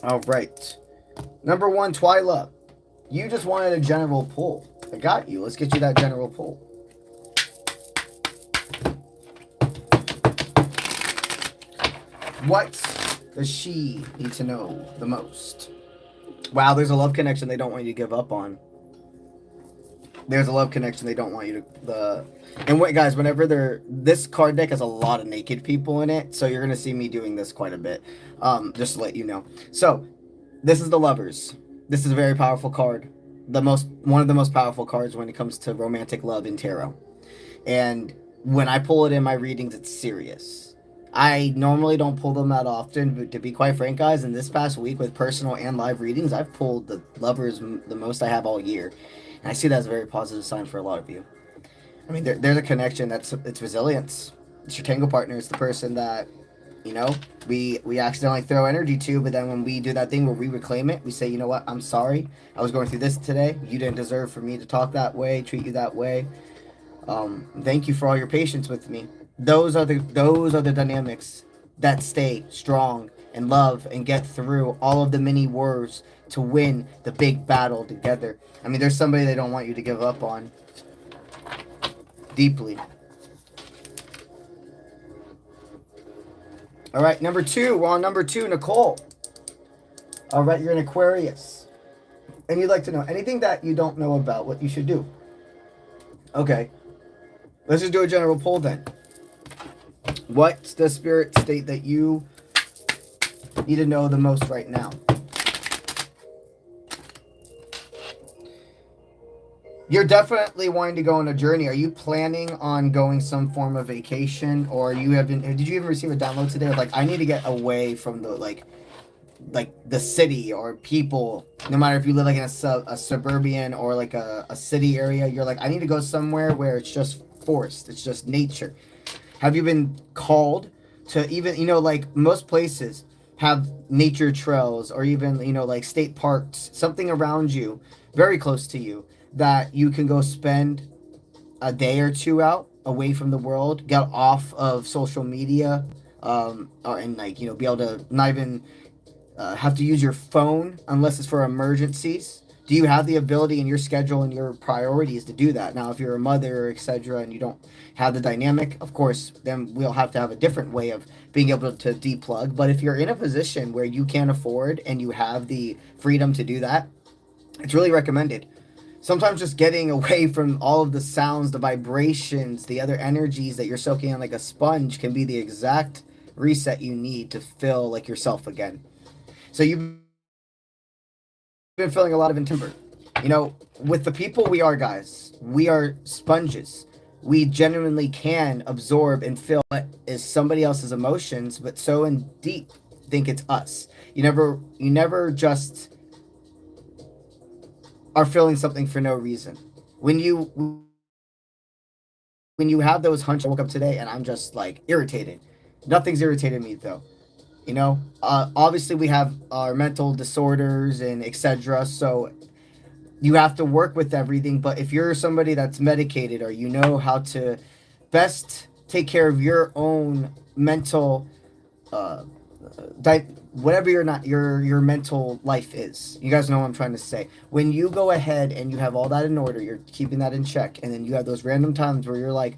All right. Number 1, Twyla. You just wanted a general pull. I got you. Let's get you that general pull. What does she need to know the most? Wow, there's a love connection they don't want you to give up on. There's a love connection they don't want you to... And wait, guys, whenever this card deck has a lot of naked people in it, so you're going to see me doing this quite a bit, just to let you know. So, this is the Lovers. This is a very powerful card. One of the most powerful cards when it comes to romantic love in tarot. And when I pull it in my readings, it's serious. I normally don't pull them that often, but to be quite frank, guys, in this past week with personal and live readings, I've pulled the Lovers the most I have all year. And I see that as a very positive sign for a lot of you. I mean, there's a connection. It's resilience. It's your tango partner. It's the person that, you know, we accidentally throw energy to, but then when we do that thing where we reclaim it, we say, you know what, I'm sorry. I was going through this today. You didn't deserve for me to talk that way, treat you that way. Thank you for all your patience with me. Those are the dynamics that stay strong and love and get through all of the mini wars to win the big battle together. I mean, there's somebody they don't want you to give up on deeply. All right, number 2. We're on number 2, Nicole. All right, you're an Aquarius. And you'd like to know anything that you don't know about what you should do. Okay. Let's just do a general poll then. What's the spirit state that you need to know the most right now? You're definitely wanting to go on a journey. Are you planning on going some form of vacation, or did you even receive a download today? Like, I need to get away from the like the city or people. No matter if you live like in a suburban or like a city area, you're like, I need to go somewhere where it's just forest. It's just nature. Have you been called to even, like most places have nature trails or even, like state parks, something around you, very close to you, that you can go spend a day or two out away from the world, get off of social media, and like, be able to not even have to use your phone unless it's for emergencies. Do you have the ability in your schedule and your priorities to do that? Now, if you're a mother, etc., and you don't have the dynamic, of course, then we'll have to have a different way of being able to deplug. But if you're in a position where you can't afford and you have the freedom to do that, it's really recommended. Sometimes just getting away from all of the sounds, the vibrations, the other energies that you're soaking on like a sponge can be the exact reset you need to feel like yourself again. So you've been feeling a lot of timber. With the people we are, guys, we are sponges. We genuinely can absorb and feel what is somebody else's emotions, but so in deep think it's us. You never just are feeling something for no reason. When you have those hunches, I woke up today and I'm just like irritated. Nothing's irritated me though. Obviously we have our mental disorders and etc. So you have to work with everything. But if you're somebody that's medicated or you know how to best take care of your own mental, whatever your mental life is, you guys know what I'm trying to say. When you go ahead and you have all that in order, you're keeping that in check, and then you have those random times where you're like,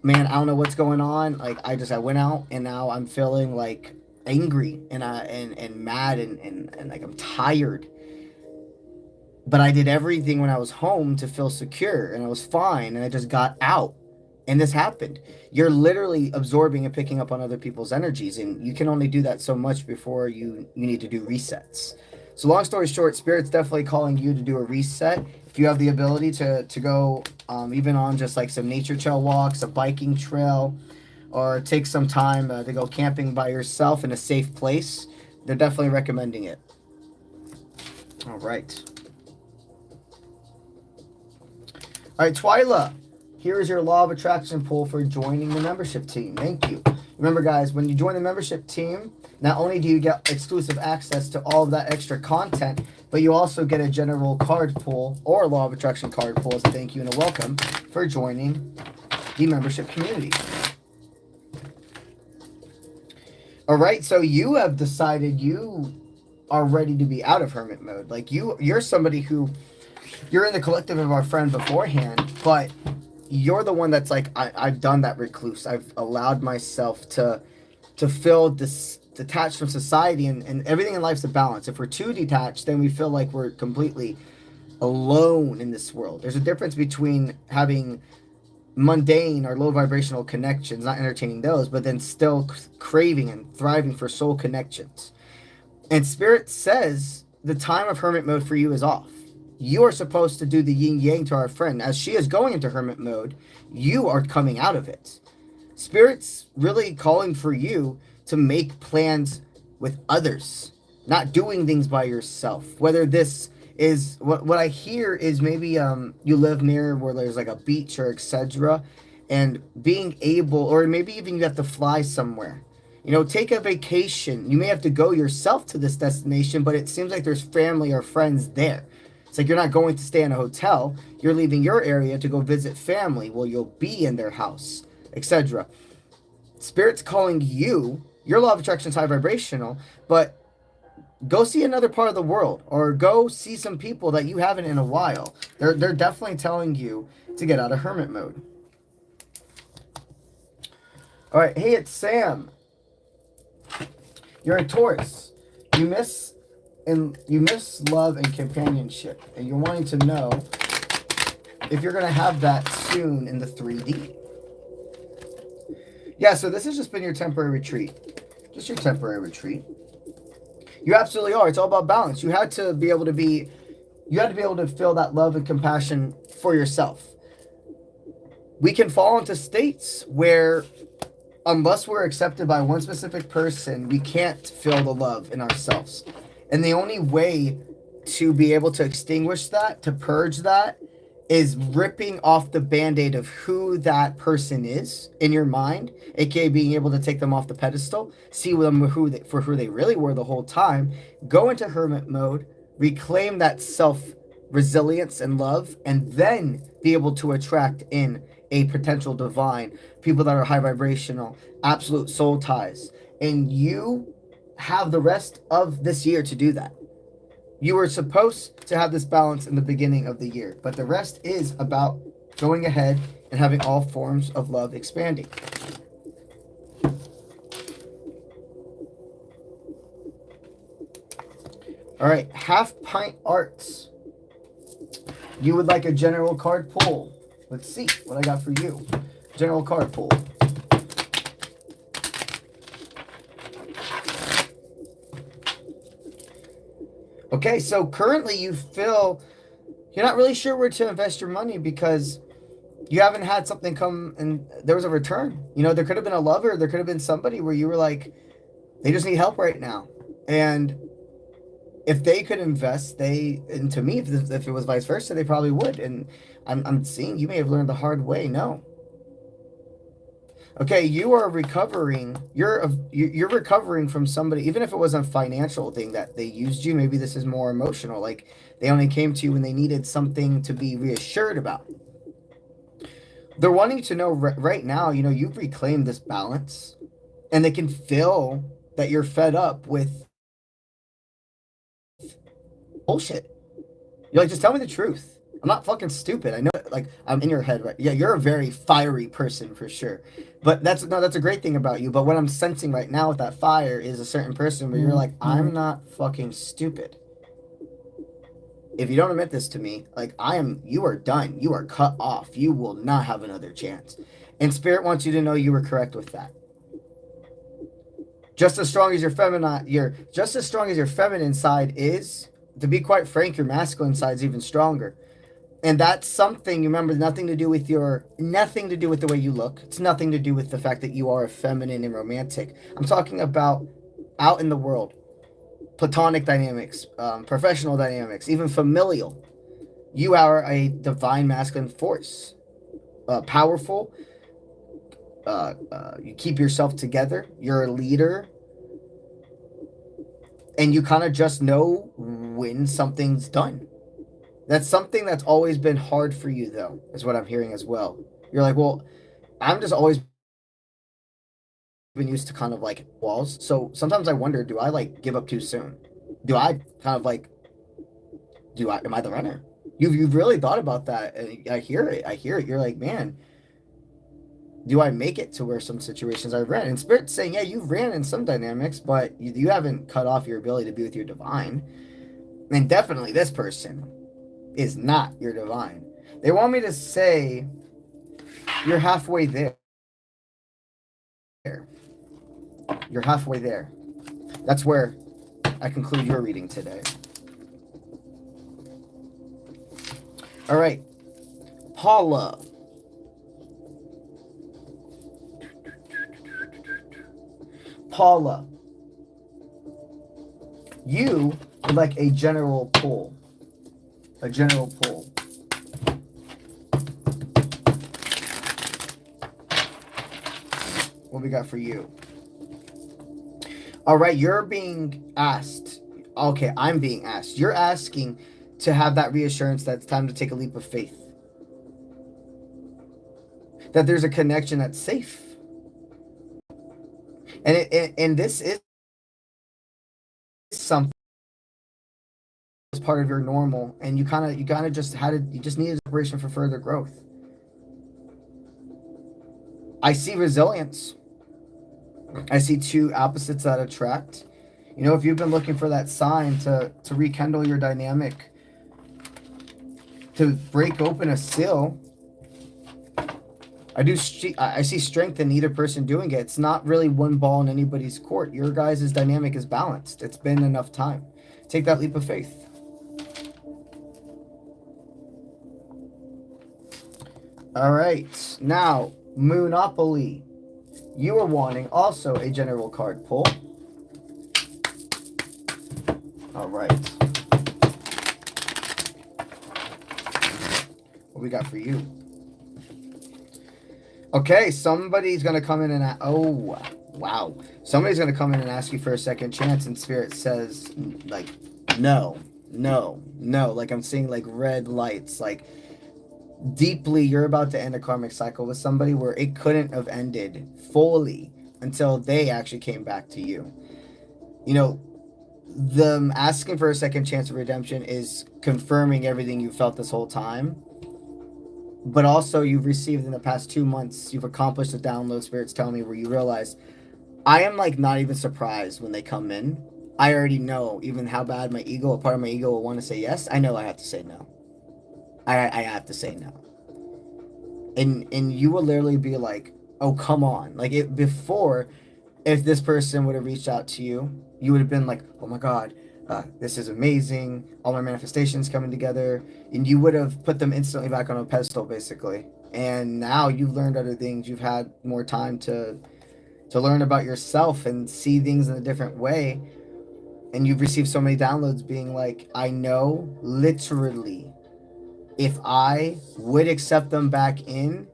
man, I don't know what's going on. Like I went out and now I'm feeling like angry and mad and like I'm tired. But I did everything when I was home to feel secure and I was fine and I just got out and this happened. You're literally absorbing and picking up on other people's energies, and you can only do that so much before you need to do resets. So long story short, Spirit's definitely calling you to do a reset. If you have the ability to go even on just like some nature trail walks, a biking trail, or take some time to go camping by yourself in a safe place, they're definitely recommending it. All right. All right, Twyla, here is your law of attraction pool for joining the membership team. Thank you. Remember, guys, when you join the membership team, not only do you get exclusive access to all of that extra content, but you also get a general card pool or law of attraction card pool as a thank you and a welcome for joining the membership community. All right, so you have decided you are ready to be out of hermit mode. Like you're somebody who, you're in the collective of our friend beforehand, but you're the one that's like, I've done that recluse. I've allowed myself to feel detached from society, and everything in life's a balance. If we're too detached, then we feel like we're completely alone in this world. There's a difference between having mundane or low vibrational connections, not entertaining those, but then still craving and thriving for soul connections. And Spirit says the time of hermit mode for you is off. You are supposed to do the yin yang to our friend. As she is going into hermit mode, you are coming out of it. Spirit's really calling for you to make plans with others, not doing things by yourself. Whether this is what I hear is maybe you live near where there's like a beach or etc., and being able, or maybe even you have to fly somewhere. Take a vacation. You may have to go yourself to this destination, but it seems like there's family or friends there. It's like you're not going to stay in a hotel. You're leaving your area to go visit family. Well, you'll be in their house, etc. Spirit's calling you, your law of attraction is high vibrational, but go see another part of the world, or go see some people that you haven't in a while. They're definitely telling you to get out of hermit mode. All right, hey, it's Sam. You're a Taurus. You miss love and companionship, and you're wanting to know if you're going to have that soon in the 3D. Yeah, so this has just been your temporary retreat. Just your temporary retreat. You absolutely are. It's all about balance. You had to be able to feel that love and compassion for yourself. We can fall into states where, unless we're accepted by one specific person, we can't feel the love in ourselves. And the only way to be able to extinguish that, to purge that, is ripping off the band-aid of who that person is in your mind, aka being able to take them off the pedestal, see them for who they really were the whole time, go into hermit mode, reclaim that self-resilience and love, and then be able to attract in a potential divine, people that are high vibrational, absolute soul ties. And you have the rest of this year to do that. You were supposed to have this balance in the beginning of the year, but the rest is about going ahead and having all forms of love expanding. All right, half pint arts. You would like a general card pull. Let's see what I got for you. General card pull. Okay, so currently you feel you're not really sure where to invest your money because you haven't had something come and there was a return. You know, there could have been a lover, there could have been somebody where you were like, they just need help right now. And if they could invest, and to me, if it was vice versa, they probably would. And I'm seeing you may have learned the hard way. No. Okay, you are recovering. You're recovering from somebody, even if it was a financial thing that they used you. Maybe this is more emotional. Like they only came to you when they needed something to be reassured about. They're wanting to know right now, you know, you've reclaimed this balance, and they can feel that you're fed up with bullshit. You're like, just tell me the truth. I'm not fucking stupid. I know, like, I'm in your head, right? Yeah, you're a very fiery person for sure. But that's a great thing about you. But what I'm sensing right now with that fire is a certain person where you're like, I'm not fucking stupid. If you don't admit this to me, like, you are done. You are cut off. You will not have another chance. And Spirit wants you to know you were correct with that. Just as strong as your feminine side is, to be quite frank, your masculine side is even stronger. And that's something, remember, nothing to do with the way you look. It's nothing to do with the fact that you are feminine and romantic. I'm talking about out in the world. Platonic dynamics, professional dynamics, even familial. You are a divine masculine force. Powerful. You keep yourself together. You're a leader. And you kind of just know when something's done. That's something that's always been hard for you, though, is what I'm hearing as well. You're like, well, I'm just always been used to kind of like walls. So sometimes I wonder, do I like give up too soon? Do I kind of like, am I the runner? You've really thought about that. And I hear it. You're like, man, do I make it to where some situations I've ran? And Spirit's saying, yeah, you've ran in some dynamics, but you haven't cut off your ability to be with your divine. And definitely this person is not your divine. They want me to say you're halfway there. You're halfway there. That's where I conclude your reading today. All right. Paula. Paula. You would like a general pull. A general pull. What we got for you? All right, you're being asked. Okay, I'm being asked. You're asking to have that reassurance that it's time to take a leap of faith. That there's a connection that's safe. And this is something as part of your normal, and you kind of just you just needed separation for further growth. I see resilience. I see two opposites that attract. You know, if you've been looking for that sign to rekindle your dynamic, to break open a seal, I see strength in either person doing it. It's not really one ball in anybody's court. Your guys' dynamic is balanced. It's been enough time. Take that leap of faith. All right. Now, Monopoly. You are wanting also a general card pull. All right. What we got for you? Okay, somebody's going to come in and... Oh, wow. Somebody's going to come in and ask you for a second chance, and Spirit says, like, no. Like, I'm seeing, like, red lights. Like, deeply, you're about to end a karmic cycle with somebody where it couldn't have ended fully until they actually came back to you. You know, them asking for a second chance of redemption is confirming everything you felt this whole time. But also, you've received in the past 2 months, you've accomplished a download, Spirit's telling me, where you realize, I am like not even surprised when they come in. I already know even how bad my ego, a part of my ego will want to say yes. I know I have to say no. I have to say no. And you will literally be like, oh, come on. Like, before, if this person would have reached out to you, you would have been like, oh my God, this is amazing. All my manifestations coming together. And you would have put them instantly back on a pedestal, basically. And now you've learned other things. You've had more time to learn about yourself and see things in a different way. And you've received so many downloads being like, I know literally if I would accept them back in,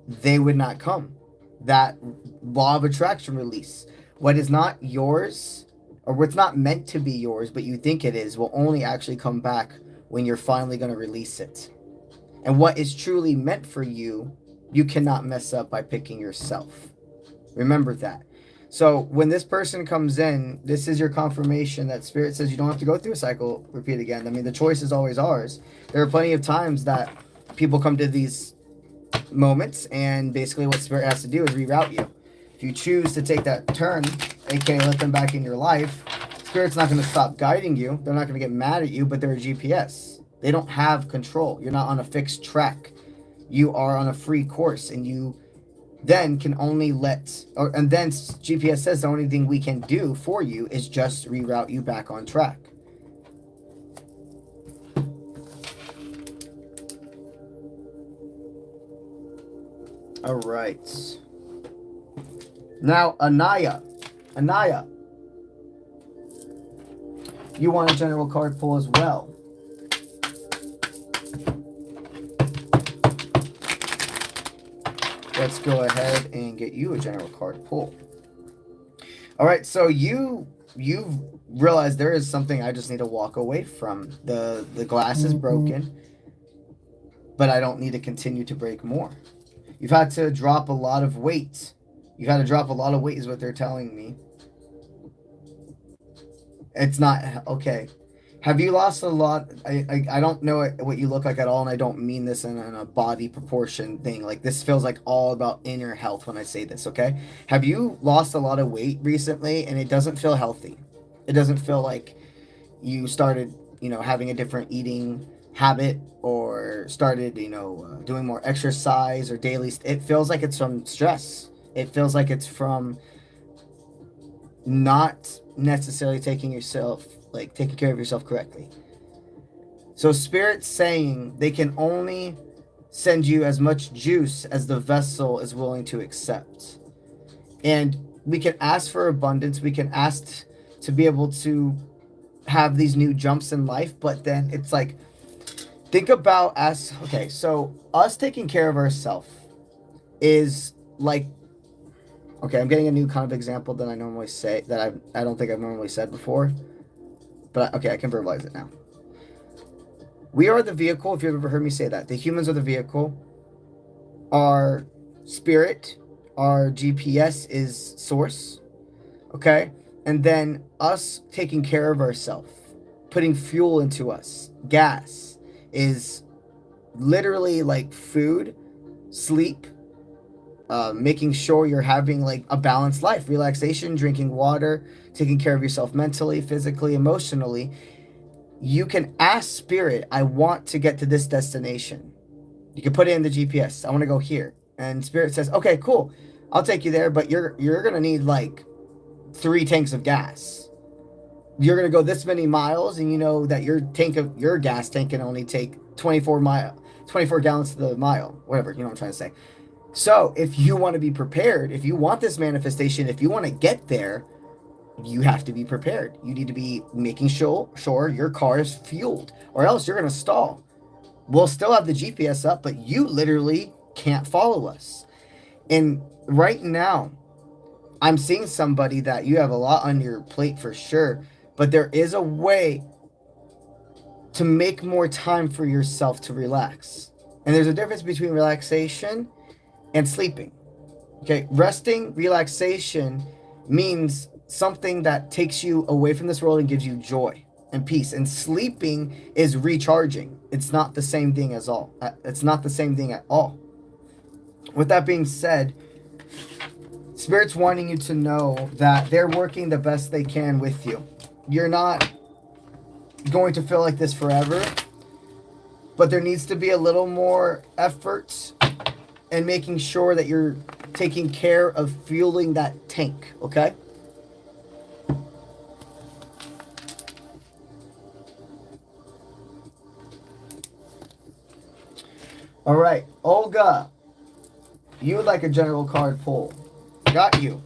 they would not come. That law of attraction release. What is not yours, or what's not meant to be yours, but you think it is, will only actually come back when you're finally going to release it. And what is truly meant for you, you cannot mess up by picking yourself. Remember that. So when this person comes in, this is your confirmation that Spirit says you don't have to go through a cycle, repeat again. I mean, the choice is always ours. There are plenty of times that people come to these moments, and basically what Spirit has to do is reroute you. If you choose to take that turn, aka let them back in your life, Spirit's not going to stop guiding you. They're not going to get mad at you, but they're a GPS. They don't have control. You're not on a fixed track. You are on a free course, and you then can only and then GPS says the only thing we can do for you is just reroute you back on track. All right. Now, Anaya, you want a general card pull as well. Let's go ahead and get you a general card pull. All right, so you've realized there is something I just need to walk away from. The glass is broken, but I don't need to continue to break more. You've had to drop a lot of weight. You've had to drop a lot of weight is what they're telling me. It's not okay. Have you lost a lot? I don't know what you look like at all, and I don't mean this in a body proportion thing. Like, this feels like all about inner health when I say this, okay? Have you lost a lot of weight recently, and it doesn't feel healthy? It doesn't feel like you started, having a different eating habit, or started, doing more exercise or daily. It feels like it's from stress. It feels like it's from not necessarily taking care of yourself correctly. So Spirit's saying they can only send you as much juice as the vessel is willing to accept. And we can ask for abundance. We can ask to be able to have these new jumps in life. But then it's like, think about us. Okay, so us taking care of ourselves is like, okay, I'm getting a new kind of example than I normally say, that I don't think I've normally said before. But, okay, I can verbalize it now. We are the vehicle, if you've ever heard me say that. The humans are the vehicle. Our spirit, our GPS is source. Okay? And then us taking care of ourselves, putting fuel into us, gas, is literally like food, sleep, making sure you're having like a balanced life, relaxation, drinking water, taking care of yourself mentally, physically, emotionally. You can ask Spirit, I want to get to this destination. You can put it in the GPS. I want to go here. And Spirit says, okay, cool. I'll take you there, but you're going to need like 3 tanks of gas. You're going to go this many miles, and you know that your gas tank can only take 24 gallons to the mile, whatever, you know what I'm trying to say. So if you want to be prepared, if you want this manifestation, if you want to get there, you have to be prepared. You need to be making sure your car is fueled, or else you're going to stall. We'll still have the GPS up, but you literally can't follow us. And right now, I'm seeing somebody that you have a lot on your plate for sure, but there is a way to make more time for yourself to relax. And there's a difference between relaxation and sleeping. Okay, resting, relaxation means something that takes you away from this world and gives you joy and peace. And sleeping is recharging. It's not the same thing at all. It's not the same thing at all. With that being said, Spirit's wanting you to know that they're working the best they can with you. You're not going to feel like this forever, but there needs to be a little more effort in making sure that you're taking care of fueling that tank, okay? All right, Olga, you would like a general card pull. Got you.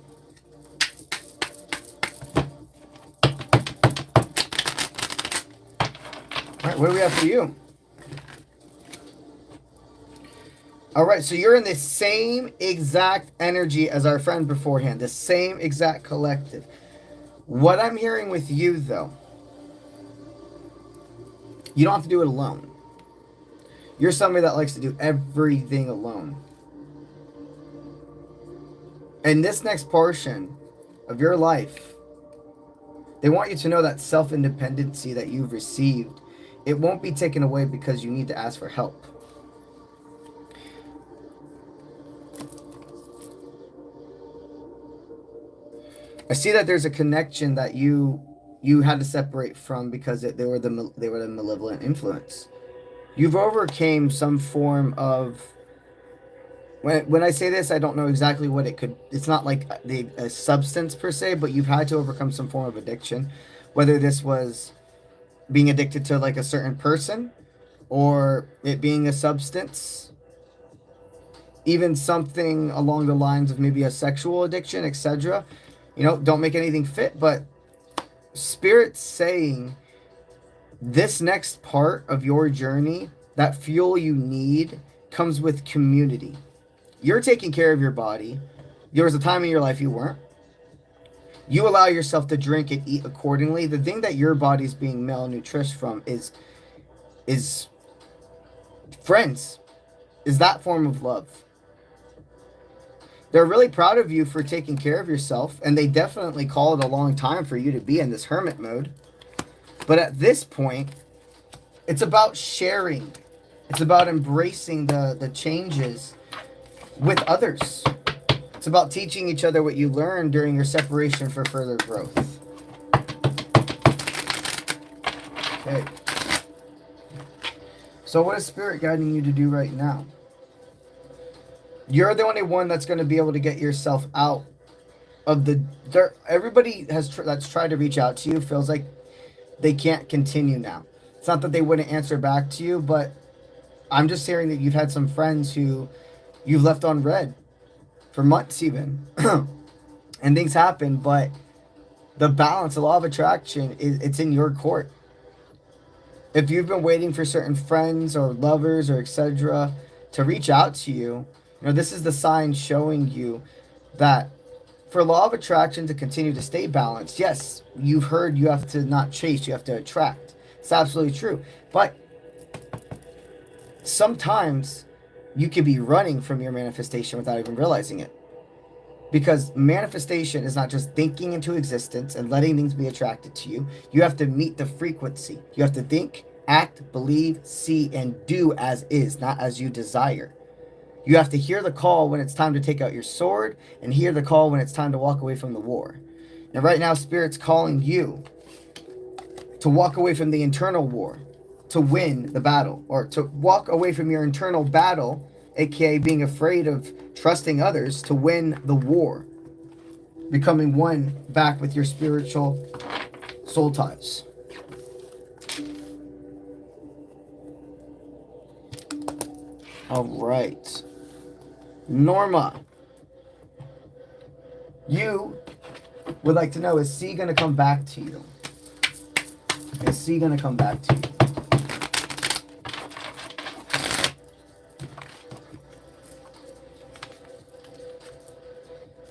All right, what do we have for you? All right, so you're in the same exact energy as our friend beforehand, the same exact collective. What I'm hearing with you, though, you don't have to do it alone. You're somebody that likes to do everything alone. In this next portion of your life, they want you to know that self-independency that you've received, it won't be taken away because you need to ask for help. I see that there's a connection that you had to separate from because they were the malevolent influence. You've overcame some form of, when I say this, I don't know exactly what it could, it's not like a substance per se, but you've had to overcome some form of addiction, whether this was being addicted to like a certain person, or it being a substance, even something along the lines of maybe a sexual addiction, etc. You know, don't make anything fit, but Spirit's saying this next part of your journey, that fuel you need, comes with community. You're taking care of your body. There was a time in your life you weren't. You allow yourself to drink and eat accordingly. The thing that your body's being malnourished from is friends, is that form of love. They're really proud of you for taking care of yourself, and they definitely call it a long time for you to be in this hermit mode. But at this point, it's about sharing. It's about embracing the changes with others. It's about teaching each other what you learned during your separation for further growth. Okay. So what is Spirit guiding you to do right now? You're the only one that's going to be able to get yourself out of the dirt. Everybody that's tried to reach out to you feels like they can't continue now. It's not that they wouldn't answer back to you, but I'm just hearing that you've had some friends who you've left on red for months even. And things happen, but the balance, the law of attraction, it's in your court. If you've been waiting for certain friends or lovers or etc. to reach out to you, you know, this is the sign showing you that for law of attraction to continue to stay balanced, yes, you've heard you have to not chase, you have to attract. It's absolutely true. But sometimes you could be running from your manifestation without even realizing it. Because manifestation is not just thinking into existence and letting things be attracted to you. You have to meet the frequency. You have to think, act, believe, see, and do as is, not as you desire. You have to hear the call when it's time to take out your sword and hear the call when it's time to walk away from the war. And right now, Spirit's calling you to walk away from the internal war, to win the battle, or to walk away from your internal battle, aka being afraid of trusting others, to win the war, becoming one back with your spiritual soul ties. All right. Norma, you would like to know, is C going to come back to you? Is C going to come back to you?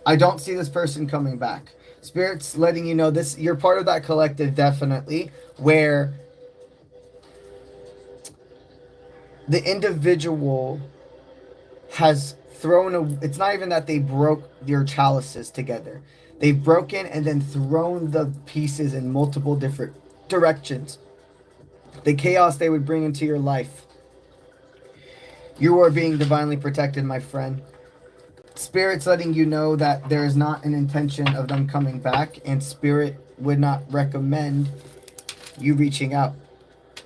I don't see this person coming back. Spirit's letting you know this. You're part of that collective, definitely, where the individual has thrown it's not even that they broke your chalices together. They've broken and then thrown the pieces in multiple different directions. The chaos they would bring into your life. You are being divinely protected, my friend. Spirit's letting you know that there is not an intention of them coming back, and Spirit would not recommend you reaching out.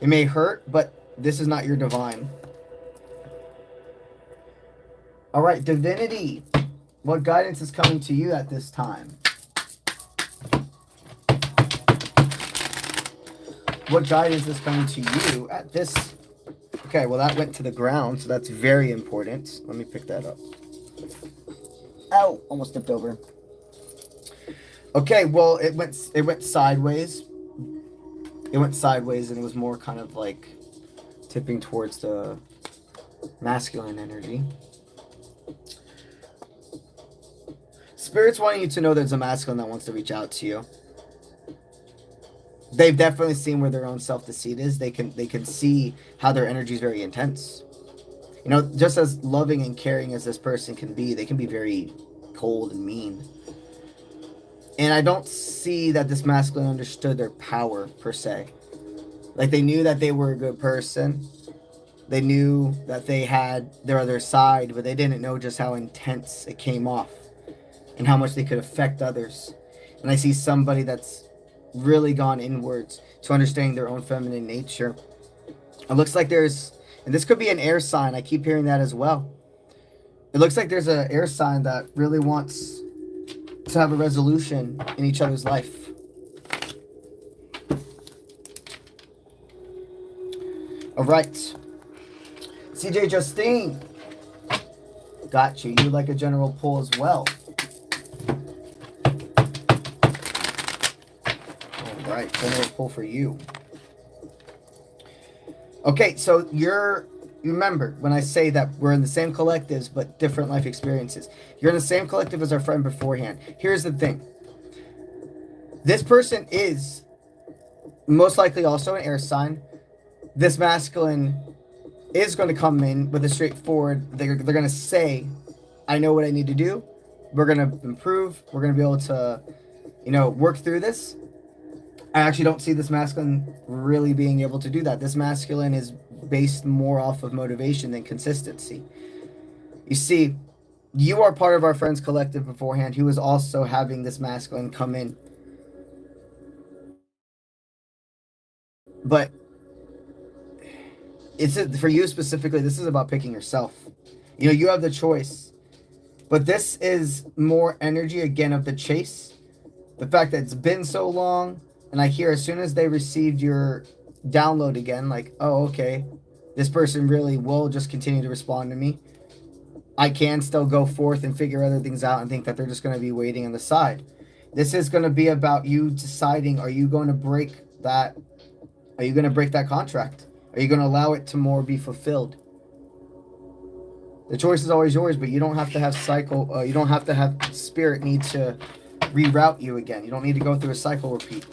It may hurt, but this is not your divine. All right, Divinity, what guidance is coming to you at this time? What guidance is coming to you at this? Okay, well, that went to the ground, so that's very important. Let me pick that up. Ow, almost tipped over. Okay, well, it went sideways. It went sideways, and it was more kind of like tipping towards the masculine energy. Spirit's wanting you to know there's a masculine that wants to reach out to you. They've definitely seen where their own self-deceit is. They can see how their energy is very intense. You know, just as loving and caring as this person can be, they can be very cold and mean. And I don't see that this masculine understood their power, per se. Like, they knew that they were a good person. They knew that they had their other side, but they didn't know just how intense it came off and how much they could affect others. And I see somebody that's really gone inwards to understanding their own feminine nature. It looks like there's, and this could be an air sign. I keep hearing that as well. It looks like there's an air sign that really wants to have a resolution in each other's life. All right. CJ Justine. Got you. You like a general pull as well. All right. General pull for you. Okay, so you remember when I say that we're in the same collectives but different life experiences. You're in the same collective as our friend beforehand. Here's the thing. This person is most likely also an air sign. This masculine is going to come in with a straightforward, they're going to say, I know what I need to do. We're going to improve. We're going to be able to, work through this. I actually don't see this masculine really being able to do that. This masculine is based more off of motivation than consistency. You see, you are part of our friend's collective beforehand who is also having this masculine come in. But it's for you specifically, this is about picking yourself. You have the choice. But this is more energy, again, of the chase. The fact that it's been so long. And I hear as soon as they received your download again, like, oh, okay, this person really will just continue to respond to me. I can still go forth and figure other things out and think that they're just going to be waiting on the side. This is going to be about you deciding, are you going to break that? Are you going to break that contract? Are you going to allow it to more be fulfilled? The choice is always yours, but you don't have to have you don't have to have spirit need to reroute you again. You don't need to go through a cycle repeat.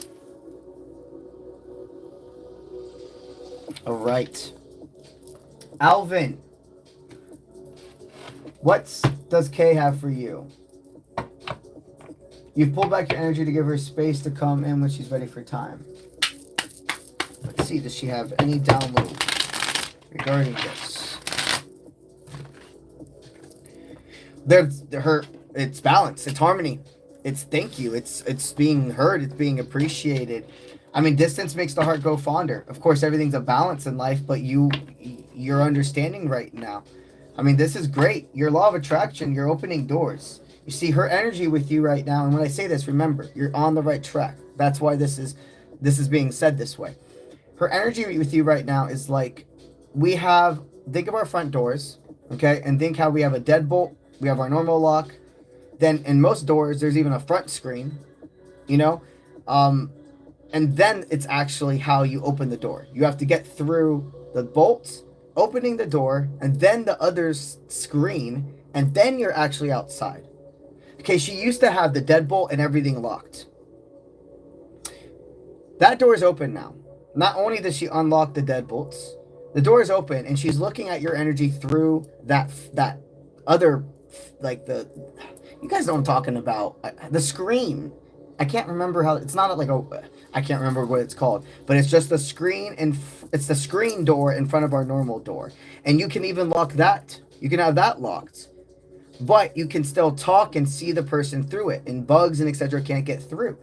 All right. Alvin, what does K have for you? You've pulled back your energy to give her space to come in when she's ready for time. Let's see, does she have any downloads regarding this? It's balance, it's harmony, it's thank you, it's being heard, it's being appreciated. I mean, distance makes the heart go fonder. Of course, everything's a balance in life, but you're understanding right now. I mean, this is great. Your law of attraction, you're opening doors. You see her energy with you right now. And when I say this, remember, you're on the right track. That's why this is being said this way. Her energy with you right now is like, think of our front doors, okay? And think how we have a deadbolt, we have our normal lock. Then in most doors, there's even a front screen, you know? And then it's actually how you open the door. You have to get through the bolts, opening the door, and then the other screen, and then you're actually outside. Okay, she used to have the deadbolt and everything locked. That door is open now. Not only does she unlock the deadbolts, the door is open, and she's looking at your energy through that other, like you guys know what I'm talking about. The screen. I can't remember how, it's not like I can't remember what it's called, but it's just the screen, and it's the screen door in front of our normal door. And you can even lock that. You can have that locked. But you can still talk and see the person through it, and bugs and etc. can't get through.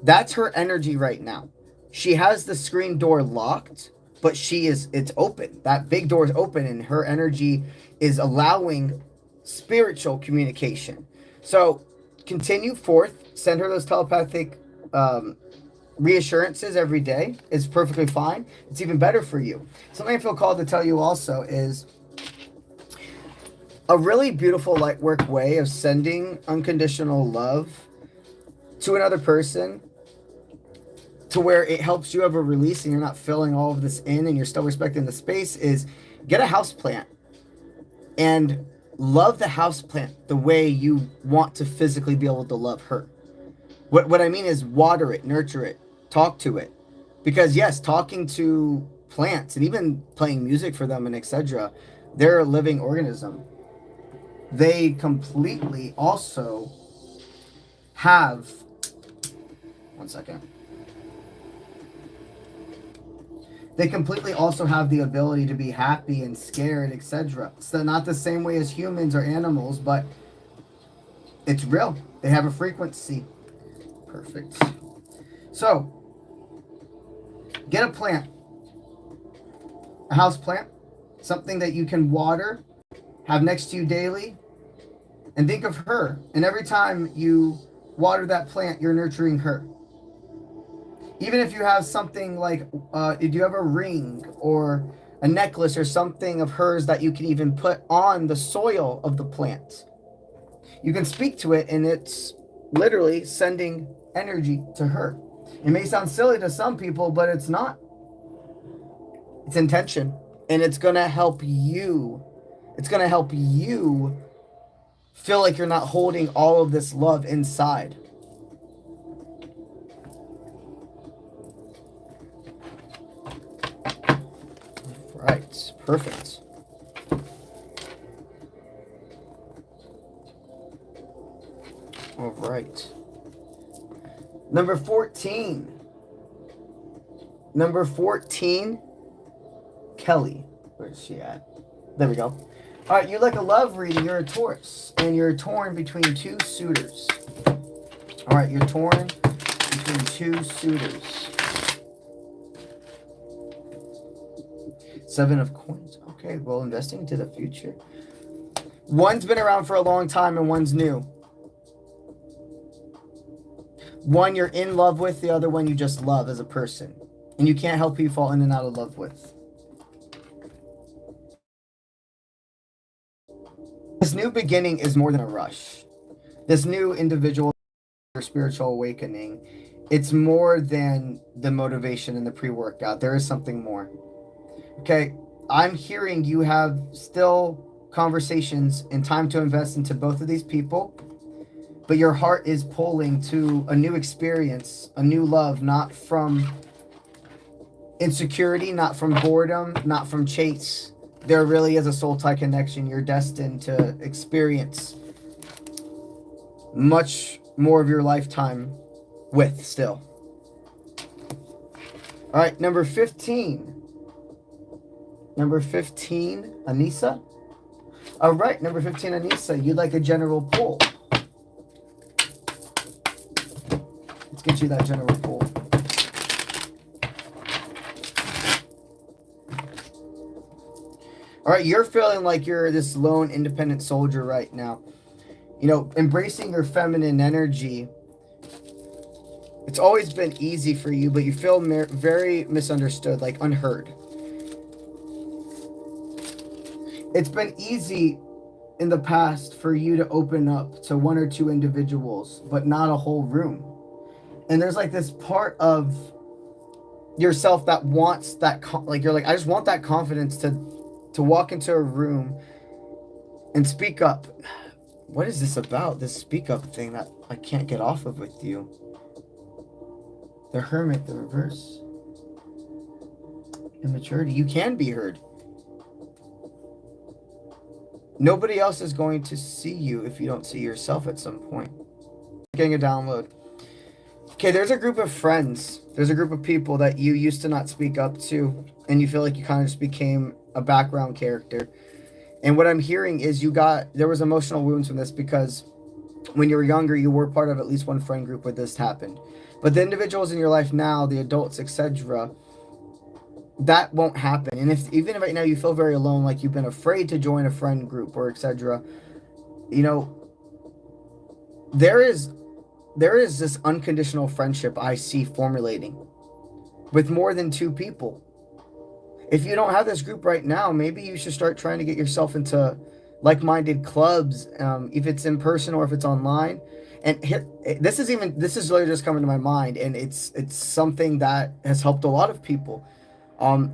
That's her energy right now. She has the screen door locked, but it's open. That big door is open, and her energy is allowing spiritual communication. So continue forth. Send her those telepathic reassurances every day. It's perfectly fine. It's even better for you. Something I feel called to tell you also is a really beautiful light work way of sending unconditional love to another person, to where it helps you have a release and you're not filling all of this in and you're still respecting the space, is get a house plant and love the house plant the way you want to physically be able to love her. What I mean is water it, nurture it, talk to it. Because yes, talking to plants and even playing music for them and etc., they're a living organism. They completely also have, one second. They completely also have the ability to be happy and scared, etc. So not the same way as humans or animals, but it's real. They have a frequency. Perfect. So, get a plant. A house plant. Something that you can water, have next to you daily, and think of her. And every time you water that plant, you're nurturing her. Even if you have something like, if you have a ring or a necklace or something of hers that you can even put on the soil of the plant, you can speak to it, and it's literally sending energy to her. It may sound silly to some people, but it's not. It's intention, and it's going to help you. It's going to help you feel like you're not holding all of this love inside. Right, perfect. All right. Number 14. Number 14, Kelly. Where's she at? There we go. All right, you like a love reading. You're a Taurus, and you're torn between two suitors. All right, you're torn between two suitors. 7 of coins. Okay, well, investing into the future. One's been around for a long time, and one's new. One you're in love with, the other one you just love as a person. And you can't help who you fall in and out of love with. This new beginning is more than a rush. This new individual or spiritual awakening, it's more than the motivation and the pre-workout. There is something more. Okay, I'm hearing you have still conversations and time to invest into both of these people, but your heart is pulling to a new experience, a new love, not from insecurity, not from boredom, not from chase. There really is a soul tie connection. You're destined to experience much more of your lifetime with still. All right, number 15. Number 15, Anissa. All right, number 15, Anissa, you'd like a general pull. Let's get you that general pull. All right, you're feeling like you're this lone independent soldier right now. You know, embracing your feminine energy. It's always been easy for you, but you feel very misunderstood, like unheard. It's been easy in the past for you to open up to one or two individuals, but not a whole room. And there's like this part of yourself that wants that, like you're like, I just want that confidence to walk into a room and speak up. What is this about, this speak up thing that I can't get off of with you? The Hermit, the reverse. Immaturity. You can be heard. Nobody else is going to see you if you don't see yourself at some point. Getting a download. Okay, there's a group of friends. There's a group of people that you used to not speak up to, and you feel like you kind of just became a background character. And what I'm hearing is there was emotional wounds from this because when you were younger, you were part of at least one friend group where this happened. But the individuals in your life now, the adults, etc., that won't happen. And if even right now you feel very alone, like you've been afraid to join a friend group or etc., you know, there is this unconditional friendship I see formulating with more than two people. If you don't have this group right now, maybe you should start trying to get yourself into like-minded clubs, if it's in person or if it's online. And this is literally just coming to my mind, and it's something that has helped a lot of people.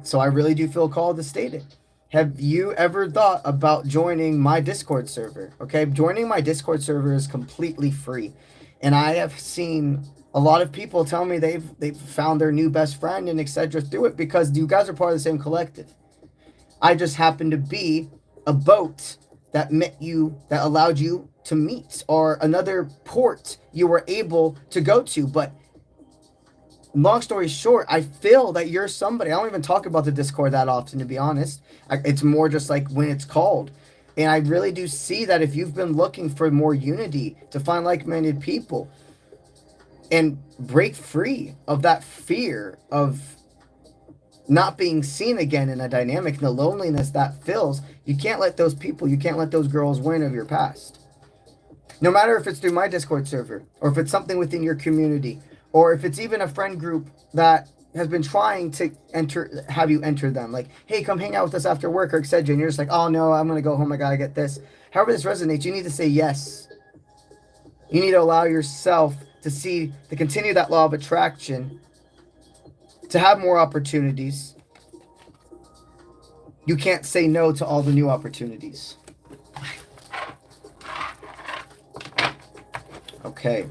So I really do feel called to state it. Have you ever thought about joining my Discord server? Okay, joining my Discord server is completely free, and I have seen a lot of people tell me they've found their new best friend and etc. through it because you guys are part of the same collective. I just happen to be a boat that met you, that allowed you to meet, or another port you were able to go to. But long story short, I feel that you're somebody. I don't even talk about the Discord that often, to be honest. It's more just like when it's called. And I really do see that if you've been looking for more unity, to find like-minded people and break free of that fear of not being seen again in a dynamic and the loneliness that fills, you can't let those people, you can't let those girls win of your past. No matter if it's through my Discord server, or if it's something within your community, or if it's even a friend group that has been trying to have you enter them. Like, hey, come hang out with us after work, or etc. And you're just like, oh no, I'm going to go home, I got to get this. However this resonates, you need to say yes. You need to allow yourself to continue that law of attraction, to have more opportunities. You can't say no to all the new opportunities. Okay.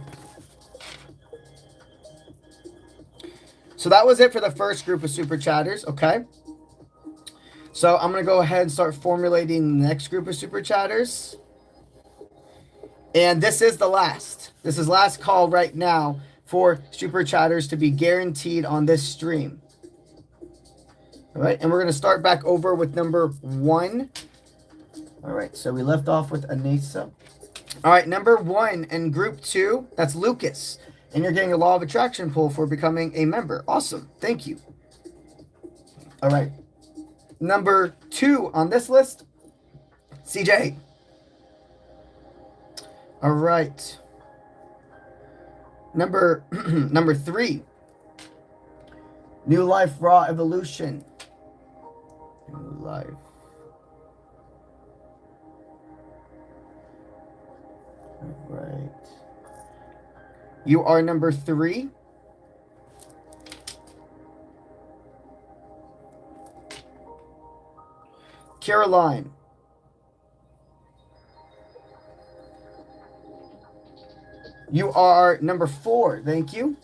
So that was it for the first group of super chatters, okay? So I'm going to go ahead and start formulating the next group of super chatters. And this is the last. This is last call right now for super chatters to be guaranteed on this stream. All right, and we're going to start back over with number 1. All right, so we left off with Anissa. All right, number 1 and group 2, that's Lucas. And you're getting a law of attraction pull for becoming a member. Awesome, thank you. All right, number 2 on this list, CJ. All right. Number 3. New Life Raw Evolution. New Life. All right. You are number 3. Caroline. You are number 4. Thank you.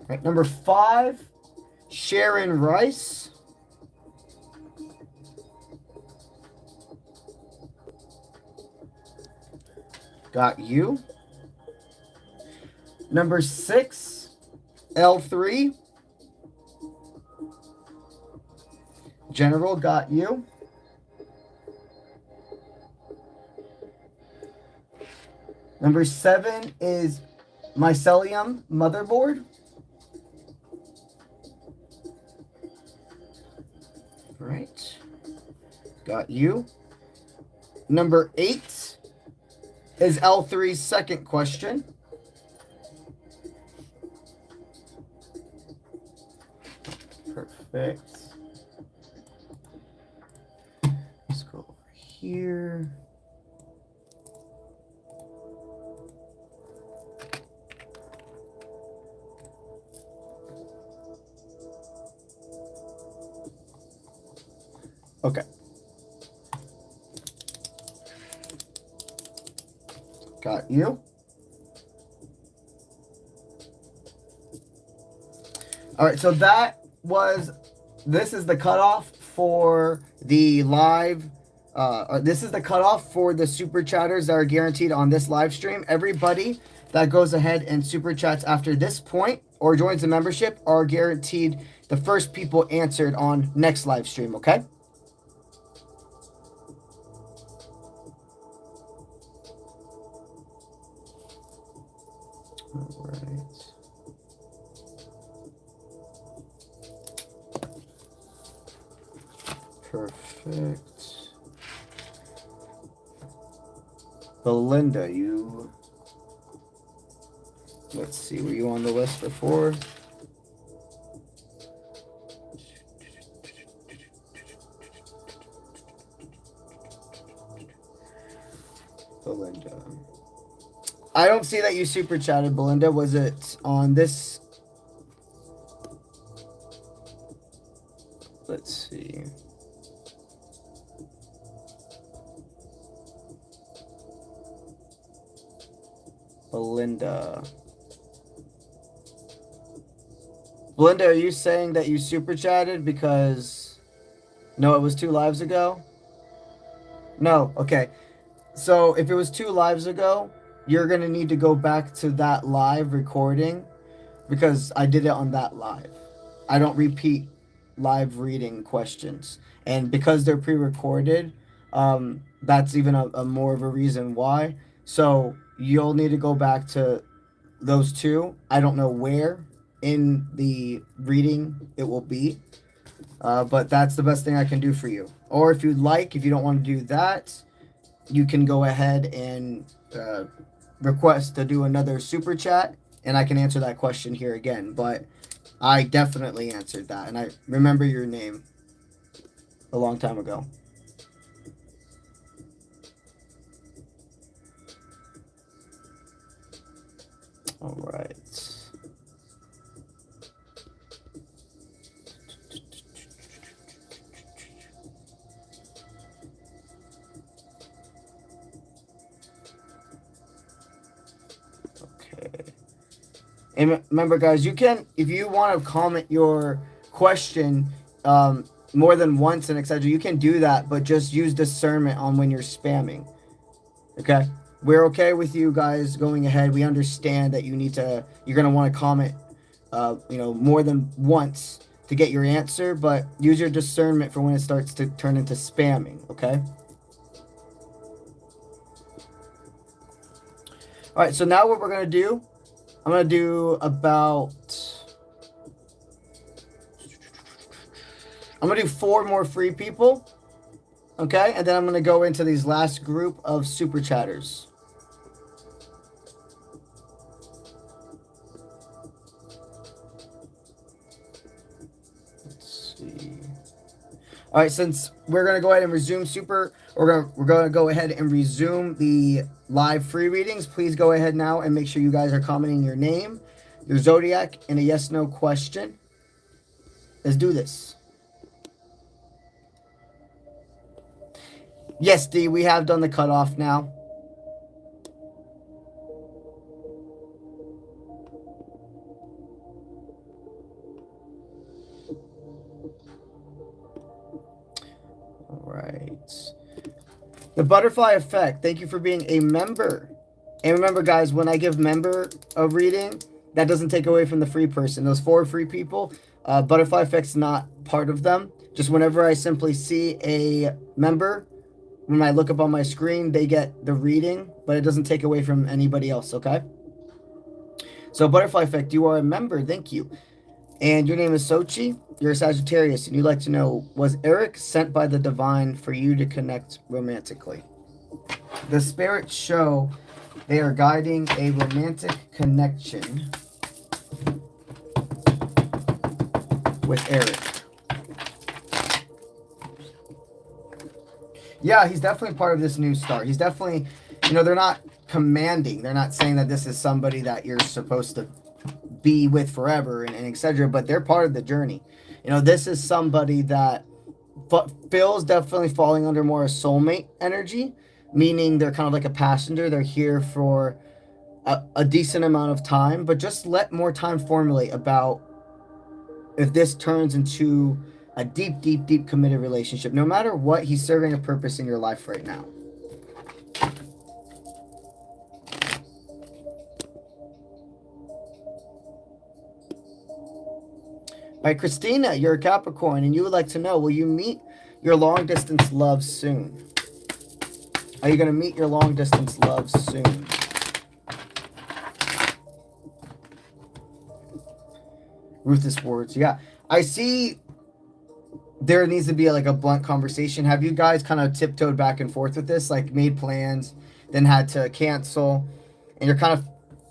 All right, number 5, Sharon Rice. Got you. Number 6, L3. General, got you. Number 7 is mycelium motherboard. Right. Got you. Number 8 is L3's second question. Perfect. Let's go over here. Okay. Got you. All right, so this is the cutoff for the live, this is the cutoff for the super chatters that are guaranteed on this live stream. Everybody that goes ahead and super chats after this point or joins the membership are guaranteed the first people answered on next live stream, okay? All right. Perfect. Belinda, you... Let's see, were you on the list before? Belinda. I don't see that you super chatted, Belinda. Was it on this? Let's see. Belinda. Belinda, are you saying that you super chatted because... No, it was 2 lives ago? No, okay. So if it was 2 lives ago, you're going to need to go back to that live recording because I did it on that live. I don't repeat live reading questions. And because they're pre-recorded, that's even a more of a reason why. So you'll need to go back to those 2. I don't know where in the reading it will be, but that's the best thing I can do for you. Or if you'd like, if you don't want to do that, you can go ahead and request to do another super chat, and I can answer that question here again. But I definitely answered that, and I remember your name a long time ago. All right. And remember, guys, you can, if you want to comment your question more than once and etc., you can do that, but just use discernment on when you're spamming. Okay? We're okay with you guys going ahead. We understand that you're going to want to comment, more than once to get your answer, but use your discernment for when it starts to turn into spamming. Okay? All right, so now what we're going to do, I'm going to do I'm going to do 4 more free people. Okay, and then I'm going to go into these last group of super chatters. Let's see. All right, since we're going to go ahead and resume we're going to go ahead and resume the live free readings. Please go ahead now and make sure you guys are commenting your name, your zodiac, and a yes/no question. Let's do this. Yes, D, we have done the cutoff now. All right. The Butterfly Effect, thank you for being a member. And remember, guys, when I give member a reading, that doesn't take away from the free person. Those 4 free people, butterfly effect's not part of them. Just whenever I simply see a member, when I look up on my screen, they get the reading, but it doesn't take away from anybody else, okay? So butterfly effect, you are a member, thank you. And your name is 𝗧𝗔𝗥𝗢𝗧. You're a Sagittarius, and you'd like to know, was Eric sent by the divine for you to connect romantically? The spirits show they are guiding a romantic connection with Eric. Yeah, he's definitely part of this new start. He's definitely, you know, they're not commanding. They're not saying that this is somebody that you're supposed to be with forever and etc. But they're part of the journey. You know, this is somebody that feels definitely falling under more a soulmate energy, meaning they're kind of like a passenger. They're here for a decent amount of time, but just let more time formulate about if this turns into a deep, deep, deep committed relationship. No matter what, he's serving a purpose in your life right now. All right, Christina, you're a Capricorn, and you would like to know, will you meet your long-distance love soon? Are you going to meet your long-distance love soon? Ruthless words. Yeah, I see there needs to be like a blunt conversation. Have you guys kind of tiptoed back and forth with this, like made plans, then had to cancel, and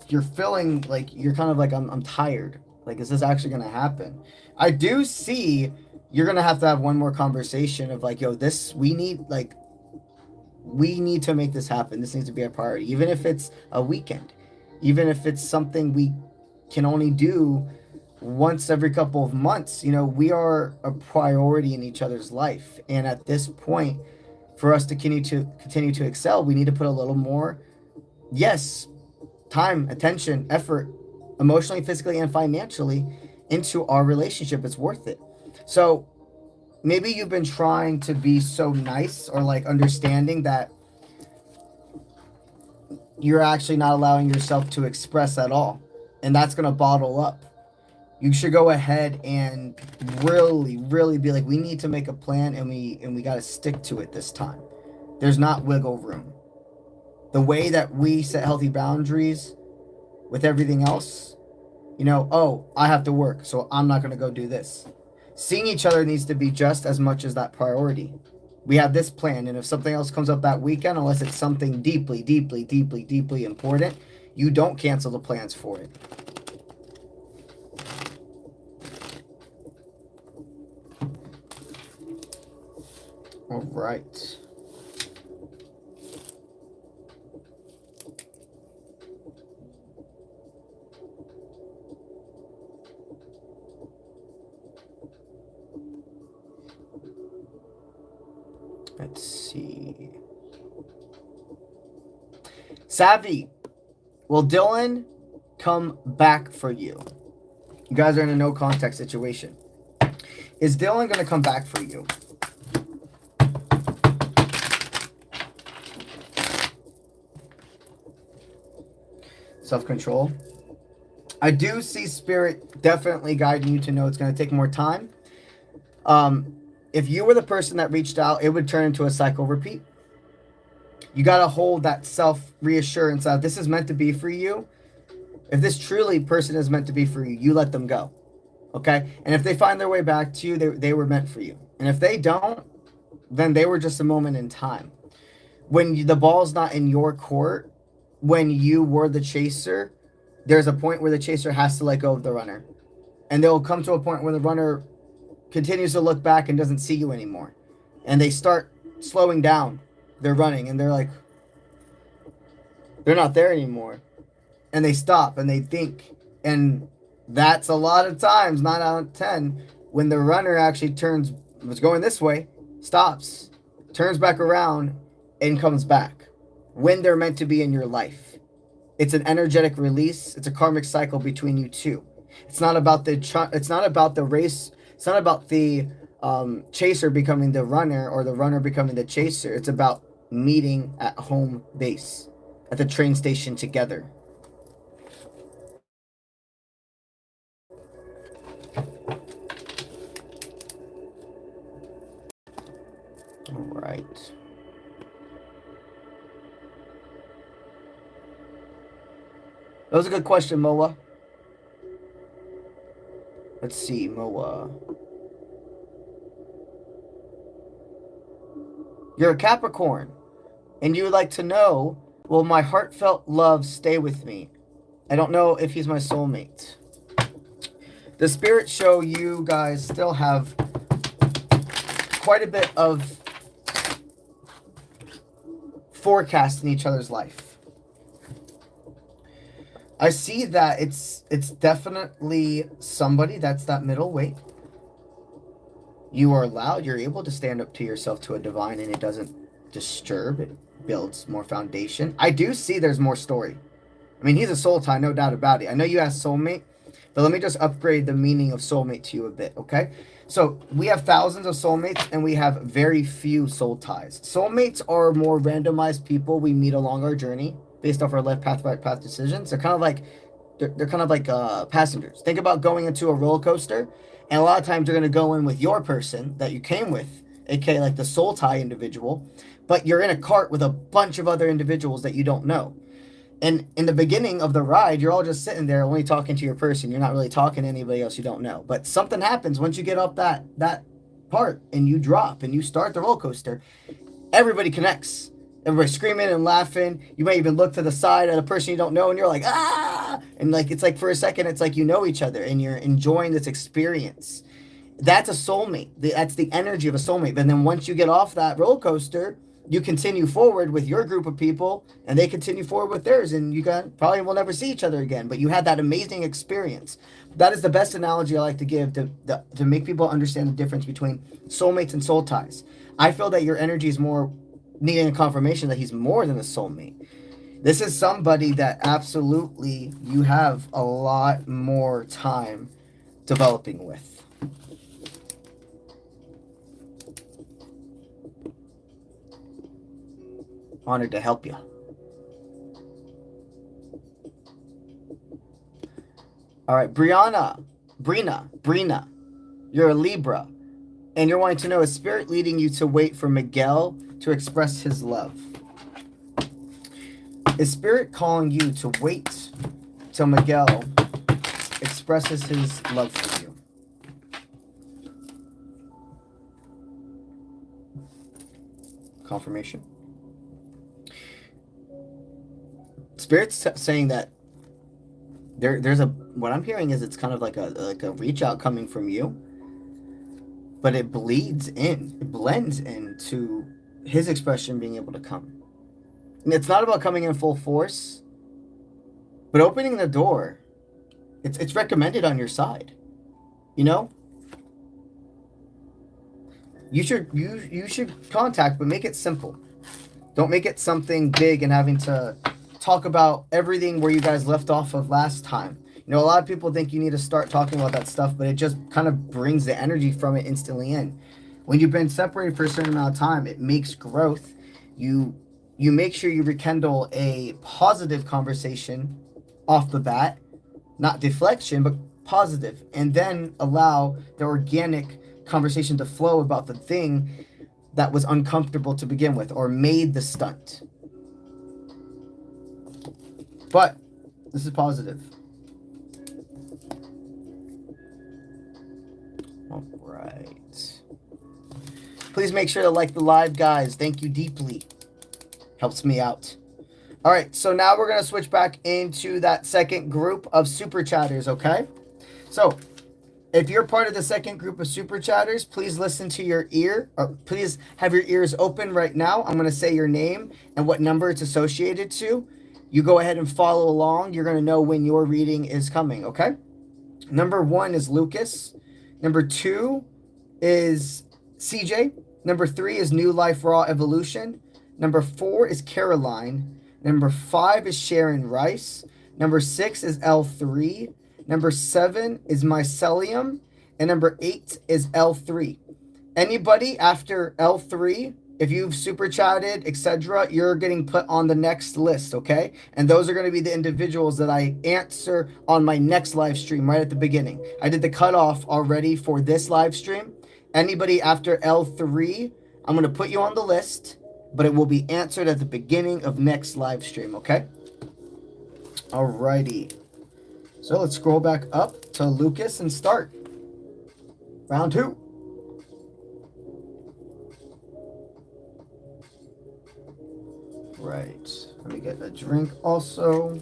you're feeling like you're kind of like, I'm tired. Like, is this actually going to happen? I do see you're going to have one more conversation of like, yo, we need to make this happen. This needs to be a priority, even if it's a weekend, even if it's something we can only do once every couple of months. You know, we are a priority in each other's life. And at this point, for us to continue to excel, we need to put a little more, yes, time, attention, effort, emotionally, physically, and financially into our relationship. It's worth it. So maybe you've been trying to be so nice or like understanding that you're actually not allowing yourself to express at all. And that's going to bottle up. You should go ahead and really, really be like, we need to make a plan, and we got to stick to it this time. There's not wiggle room. The way that we set healthy boundaries with everything else, you know, oh, I have to work, so I'm not going to go do this. Seeing each other needs to be just as much as that priority. We have this plan, and if something else comes up that weekend, unless it's something deeply, deeply, deeply, deeply important, you don't cancel the plans for it. All right. Let's see. Savvy, will Dylan come back for you? You guys are in a no contact situation. Is Dylan going to come back for you? Self-control. I do see spirit definitely guiding you to know it's going to take more time. If you were the person that reached out, it would turn into a cycle repeat. You got to hold that self-reassurance that this is meant to be for you. If this truly person is meant to be for you, you let them go. Okay? And if they find their way back to you, they were meant for you. And if they don't, then they were just a moment in time. When the ball's not in your court, when you were the chaser, there's a point where the chaser has to let go of the runner. And they'll come to a point where the runner continues to look back and doesn't see you anymore. And they start slowing down. They're running and they're like, they're not there anymore. And they stop and they think. And that's a lot of times, 9 out of 10, when the runner actually was going this way, stops, turns back around, and comes back. When they're meant to be in your life. It's an energetic release. It's a karmic cycle between you two. It's not about the race. It's not about the chaser becoming the runner or the runner becoming the chaser. It's about meeting at home base. at the train station together. All right. That was a good question, Moa. Let's see, Moa. You're a Capricorn, and you would like to know, will my heartfelt love stay with me? I don't know if he's my soulmate. The spirits show you guys still have quite a bit of forecast in each other's life. I see that it's definitely somebody that's that middle weight. You are allowed, you're able to stand up to yourself to a divine, and it doesn't disturb, it builds more foundation. I do see there's more story. I mean, he's a soul tie, no doubt about it. I know you asked soulmate, but let me just upgrade the meaning of soulmate to you a bit, okay? So we have thousands of soulmates, and we have very few soul ties. Soulmates are more randomized people we meet along our journey based off our left path, right path decisions. They're kind of like passengers. Think about going into a roller coaster, and a lot of times you're going to go in with your person that you came with, aka like the soul tie individual, but you're in a cart with a bunch of other individuals that you don't know. And in the beginning of the ride, you're all just sitting there only talking to your person. You're not really talking to anybody else you don't know. But something happens once you get off that part and you drop and you start the roller coaster. Everybody connects. Everybody's screaming and laughing. You might even look to the side at a person you don't know, and you're like, ah! And like, it's like for a second, it's like you know each other and you're enjoying this experience. That's a soulmate. That's the energy of a soulmate. And then once you get off that roller coaster, you continue forward with your group of people, and they continue forward with theirs, and you probably will never see each other again, but you had that amazing experience. That is the best analogy I like to give to make people understand the difference between soulmates and soul ties. I feel that your energy is more needing a confirmation that he's more than a soulmate. This is somebody that absolutely you have a lot more time developing with. Honored to help you. All right, Brina, you're a Libra, and you're wanting to know, is Spirit leading you to wait for Miguel to express his love? Is Spirit calling you to wait till Miguel expresses his love for you? Confirmation. Spirit's saying that there's a, what I'm hearing is it's kind of like a reach out coming from you, but it blends into his expression being able to come. And it's not about coming in full force, but opening the door. It's recommended on your side. You know? You should contact, but make it simple. Don't make it something big and having to talk about everything where you guys left off of last time. You know, a lot of people think you need to start talking about that stuff, but it just kind of brings the energy from it instantly in. When you've been separated for a certain amount of time, it makes growth. You make sure you rekindle a positive conversation off the bat, not deflection, but positive, and then allow the organic conversation to flow about the thing that was uncomfortable to begin with or made the stunt. But this is positive. All right. Please make sure to like the live, guys. Thank you deeply. Helps me out. All right, so now we're going to switch back into that second group of super chatters, okay? So if you're part of the second group of super chatters, please listen to your ear, or please have your ears open right now. I'm going to say your name and what number it's associated to. You go ahead and follow along. You're going to know when your reading is coming, okay? Number 1 is Lucas. Number 2 is CJ. Number 3 is New Life Raw Evolution. Number 4 is Caroline. Number 5 is Sharon Rice. Number 6 is L3. Number 7 is Mycelium. And number 8 is L3. Anybody after L3 if you've super chatted, etc., you're getting put on the next list, okay? And those are going to be the individuals that I answer on my next live stream right at the beginning. I did the cutoff already for this live stream. Anybody after L3, I'm going to put you on the list, but it will be answered at the beginning of next live stream, okay? Alrighty. So let's scroll back up to Lucas and start. Round 2. Right. Let me get a drink also.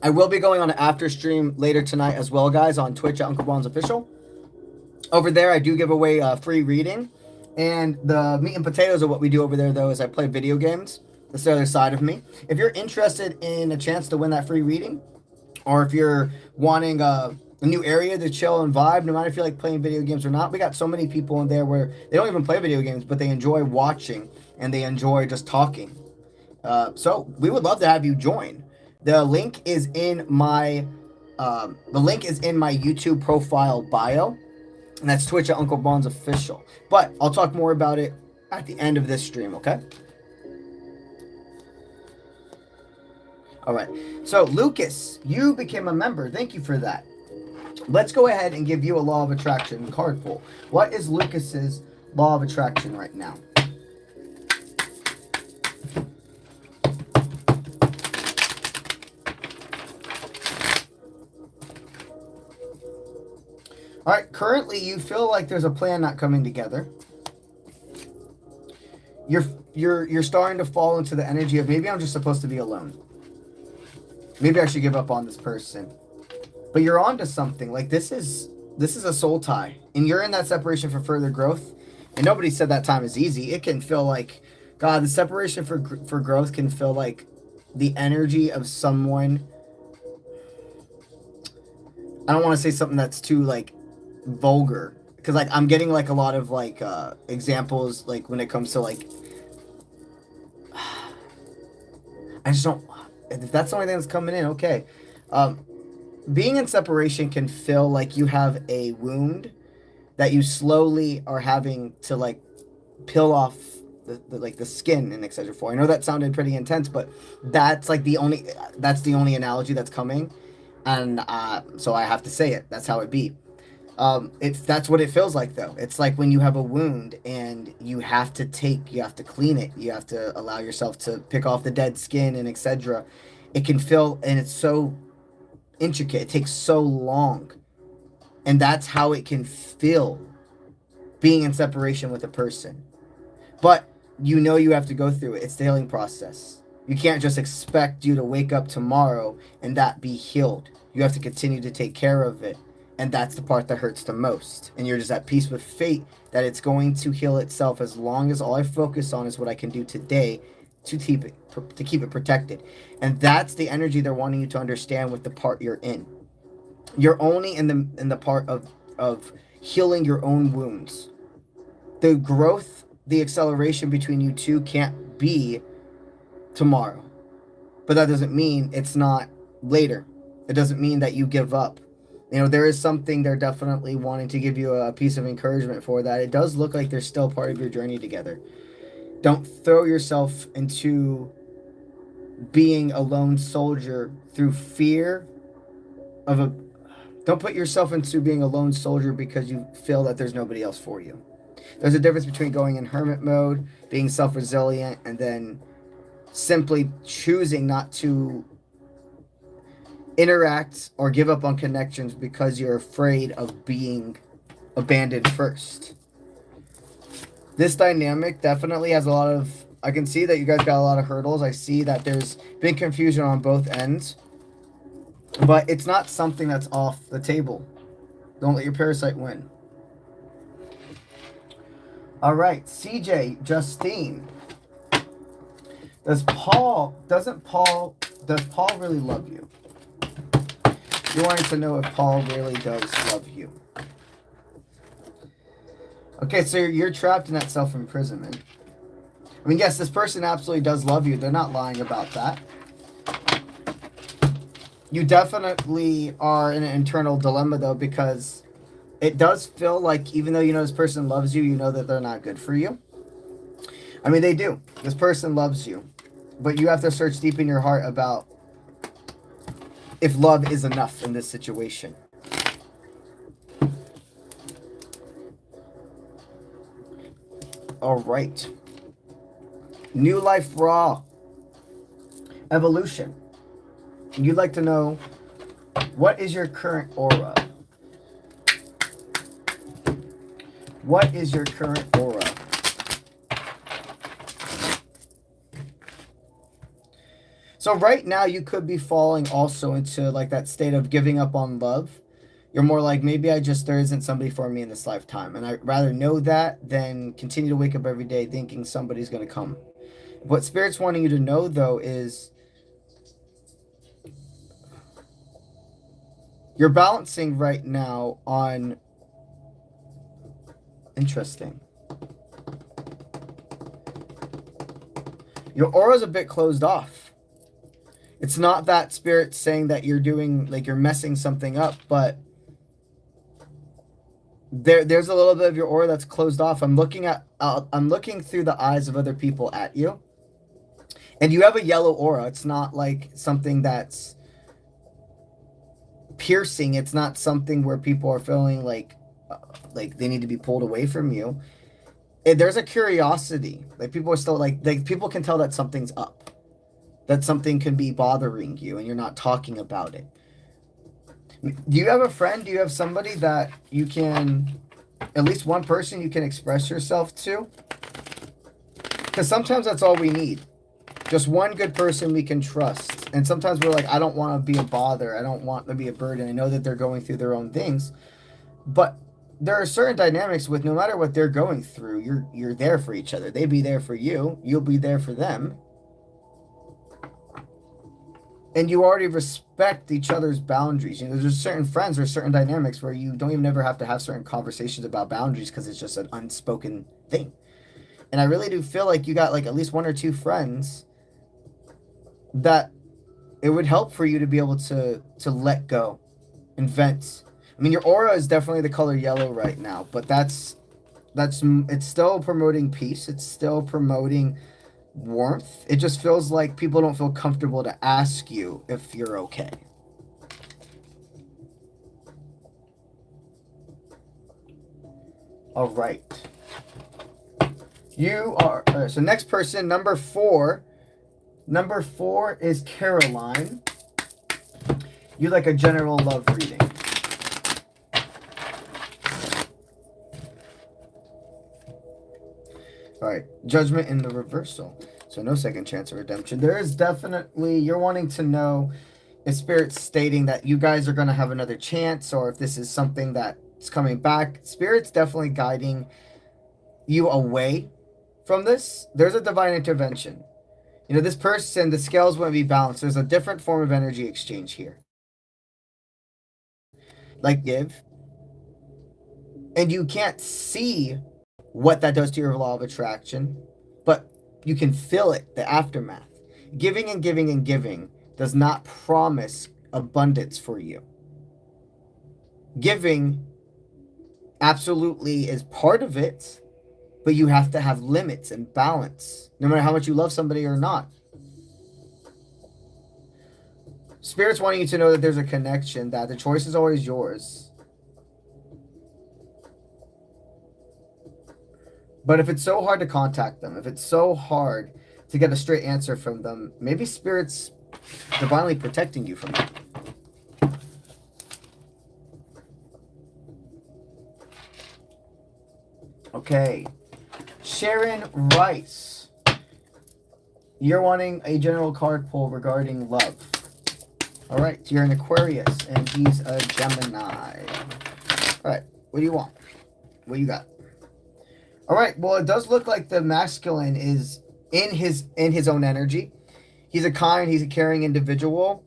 I will be going on an after stream later tonight as well, guys, on Twitch at UncleBronze Official. Over there, I do give away free reading. And the meat and potatoes of what we do over there, though, is I play video games. That's the other side of me. If you're interested in a chance to win that free reading, or if you're wanting a new area to chill and vibe, no matter if you like playing video games or not, we got so many people in there where they don't even play video games, but they enjoy watching and they enjoy just talking. So we would love to have you join. The link is in my YouTube profile bio, and that's Twitch at UncleBronze Official. But I'll talk more about it at the end of this stream, okay? All right. So Lucas, you became a member. Thank you for that. Let's go ahead and give you a law of attraction card pull. What is Lucas's law of attraction right now? All right, currently you feel like there's a plan not coming together. You're starting to fall into the energy of maybe I'm just supposed to be alone. Maybe I should give up on this person. But you're onto something. Like this is a soul tie, and you're in that separation for further growth. And nobody said that time is easy. It can feel like, God, the separation for growth can feel like the energy of someone. I don't want to say something that's too like vulgar, because like I'm getting like a lot of like examples like when it comes to like I just don't, if that's the only thing that's coming in, okay. Being in separation can feel like you have a wound that you slowly are having to like peel off the skin and etc. for. I know that sounded pretty intense, but that's like the only analogy that's coming, and so I have to say it. That's how it be. That's what it feels like though. It's like when you have a wound and you have to clean it. You have to allow yourself to pick off the dead skin and etc. It can feel, and it's so intricate. It takes so long, and that's how it can feel being in separation with a person. But you know you have to go through it. It's the healing process. You can't just expect you to wake up tomorrow and that be healed. You have to continue to take care of it. And that's the part that hurts the most. And you're just at peace with fate that it's going to heal itself as long as all I focus on is what I can do today to keep it protected. And that's the energy they're wanting you to understand with the part you're in. You're only in the part of healing your own wounds. The growth, the acceleration between you two can't be tomorrow. But that doesn't mean it's not later. It doesn't mean that you give up. You know, there is something they're definitely wanting to give you a piece of encouragement for, that it does look like they're still part of your journey together. Don't throw yourself into being a lone soldier through fear of don't put yourself into being a lone soldier because you feel that there's nobody else for you. There's a difference between going in hermit mode, being self-resilient, and then simply choosing not to interact or give up on connections because you're afraid of being abandoned first. This dynamic definitely has a lot of, I can see that you guys got a lot of hurdles. I see that there's been confusion on both ends, but it's not something that's off the table. Don't let your parasite win. All right, CJ, Justine. Does Paul really love you? You wanted to know if Paul really does love you. Okay, so you're trapped in that self-imprisonment. I mean, yes, this person absolutely does love you. They're not lying about that. You definitely are in an internal dilemma, though, because it does feel like even though you know this person loves you, you know that they're not good for you. I mean, they do. This person loves you. But you have to search deep in your heart about if love is enough in this situation. All right. New life raw. Evolution. You'd like to know, what is your current aura? What is your current aura? So right now you could be falling also into like that state of giving up on love. You're more like, maybe there isn't somebody for me in this lifetime. And I'd rather know that than continue to wake up every day thinking somebody's going to come. What Spirit's wanting you to know, though, is you're balancing right now on... Interesting. Your aura's a bit closed off. It's not that Spirit's saying that you're doing, like, you're messing something up, but there's a little bit of your aura that's closed off. I'm looking through the eyes of other people at you, and you have a yellow aura. It's not like something that's piercing. It's not something where people are feeling like they need to be pulled away from you. There's a curiosity. Like, people are still like people can tell that something's up, that something can be bothering you, and you're not talking about it. Do you have a friend? Do you have somebody that you can, at least one person you can express yourself to? Because sometimes that's all we need. Just one good person we can trust. And sometimes we're like, I don't want to be a bother. I don't want to be a burden. I know that they're going through their own things. But there are certain dynamics with no matter what they're going through, you're there for each other. They be there for you. You'll be there for them. And you already respect each other's boundaries. You know, there's certain friends or certain dynamics where you don't even ever have to have certain conversations about boundaries because it's just an unspoken thing. And I really do feel like you got like at least one or two friends that it would help for you to be able to let go and vent. I mean, your aura is definitely the color yellow right now, but it's still promoting peace. It's still promoting warmth. It just feels like people don't feel comfortable to ask you if you're okay. All right. You are so next person, number 4. Number 4 is Caroline. You like a general love reading. All right, Judgment in the reversal. So no second chance of redemption. There is definitely, you're wanting to know if Spirit's stating that you guys are going to have another chance, or if this is something that's coming back. Spirit's definitely guiding you away from this. There's a divine intervention. You know, this person, the scales wouldn't be balanced. There's a different form of energy exchange here. Like give. And you can't see what that does to your law of attraction, but you can feel it, the aftermath. Giving and giving and giving does not promise abundance for you. Giving absolutely is part of it, but you have to have limits and balance, no matter how much you love somebody or not. Spirit's wanting you to know that there's a connection, that the choice is always yours. But if it's so hard to contact them, if it's so hard to get a straight answer from them, maybe Spirit's divinely protecting you from that. Okay. Sharon Rice. You're wanting a general card pull regarding love. All right. You're an Aquarius, and he's a Gemini. All right. What do you want? What do you got? All right. Well, it does look like the masculine is in his own energy. He's a kind, he's a caring individual.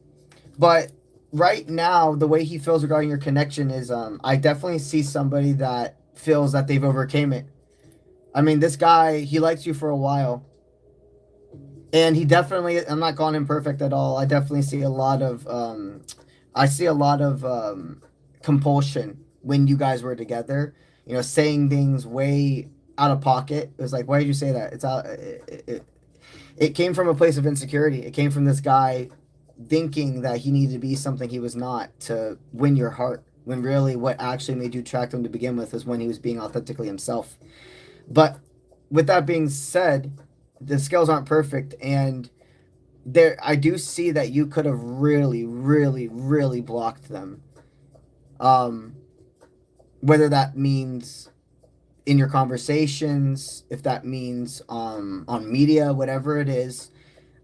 But right now, the way he feels regarding your connection is, I definitely see somebody that feels that they've overcame it. I mean, this guy, he likes you for a while. And he definitely, I'm not calling him perfect at all. I definitely see a lot of, compulsion when you guys were together, you know, saying things way out of pocket. It was like, why did you say that? It's out. It came from a place of insecurity. It came from this guy thinking that he needed to be something he was not to win your heart, when really what actually made you attract him to begin with was when he was being authentically himself. But with that being said, the scales aren't perfect, and there I do see that you could have really, really, really blocked them. Whether that means in your conversations, if that means on media, whatever it is,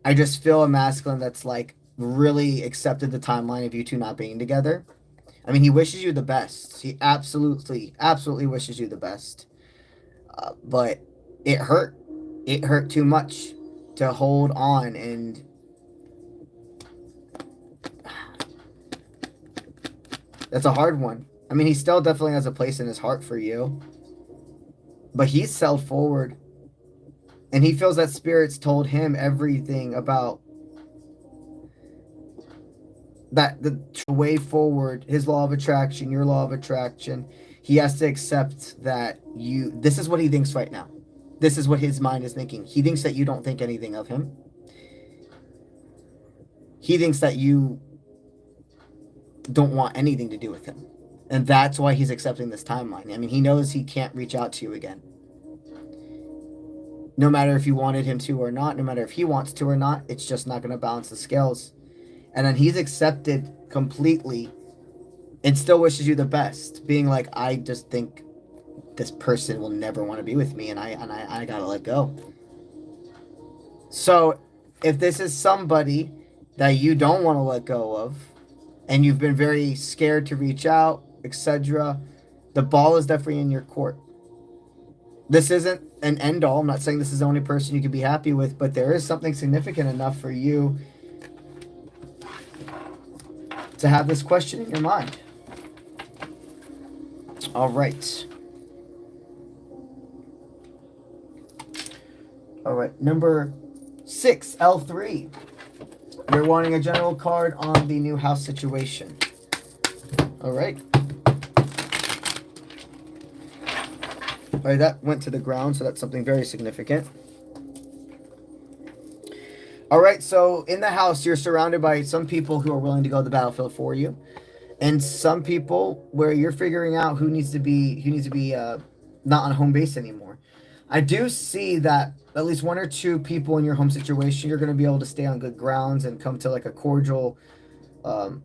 I just feel a masculine that's like really accepted the timeline of you two not being together. I mean, he wishes you the best. He absolutely, absolutely wishes you the best. But it hurt. It hurt too much to hold on, and that's a hard one. I mean, he still definitely has a place in his heart for you, but he's sailed forward, and he feels that spirits told him everything about that, the way forward, his law of attraction, your law of attraction. He has to accept that this is what he thinks right now. This is what his mind is thinking. He thinks that you don't think anything of him. He thinks that you don't want anything to do with him. And that's why he's accepting this timeline. I mean, he knows he can't reach out to you again. No matter if you wanted him to or not, no matter if he wants to or not, it's just not going to balance the scales. And then he's accepted completely and still wishes you the best, being like, I just think this person will never want to be with me, and I gotta let go. So if this is somebody that you don't want to let go of, and you've been very scared to reach out, etc., the ball is definitely in your court. This isn't an end all. I'm not saying this is the only person you could be happy with, but there is something significant enough for you to have this question in your mind. All right. All right, number 6, L3. You're wanting a general card on the new house situation. All right. All right, that went to the ground, so that's something very significant. All right, so in the house, you're surrounded by some people who are willing to go to the battlefield for you, and some people where you're figuring out who needs to be not on home base anymore. I do see that at least 1 or 2 people in your home situation, you're going to be able to stay on good grounds and come to like a cordial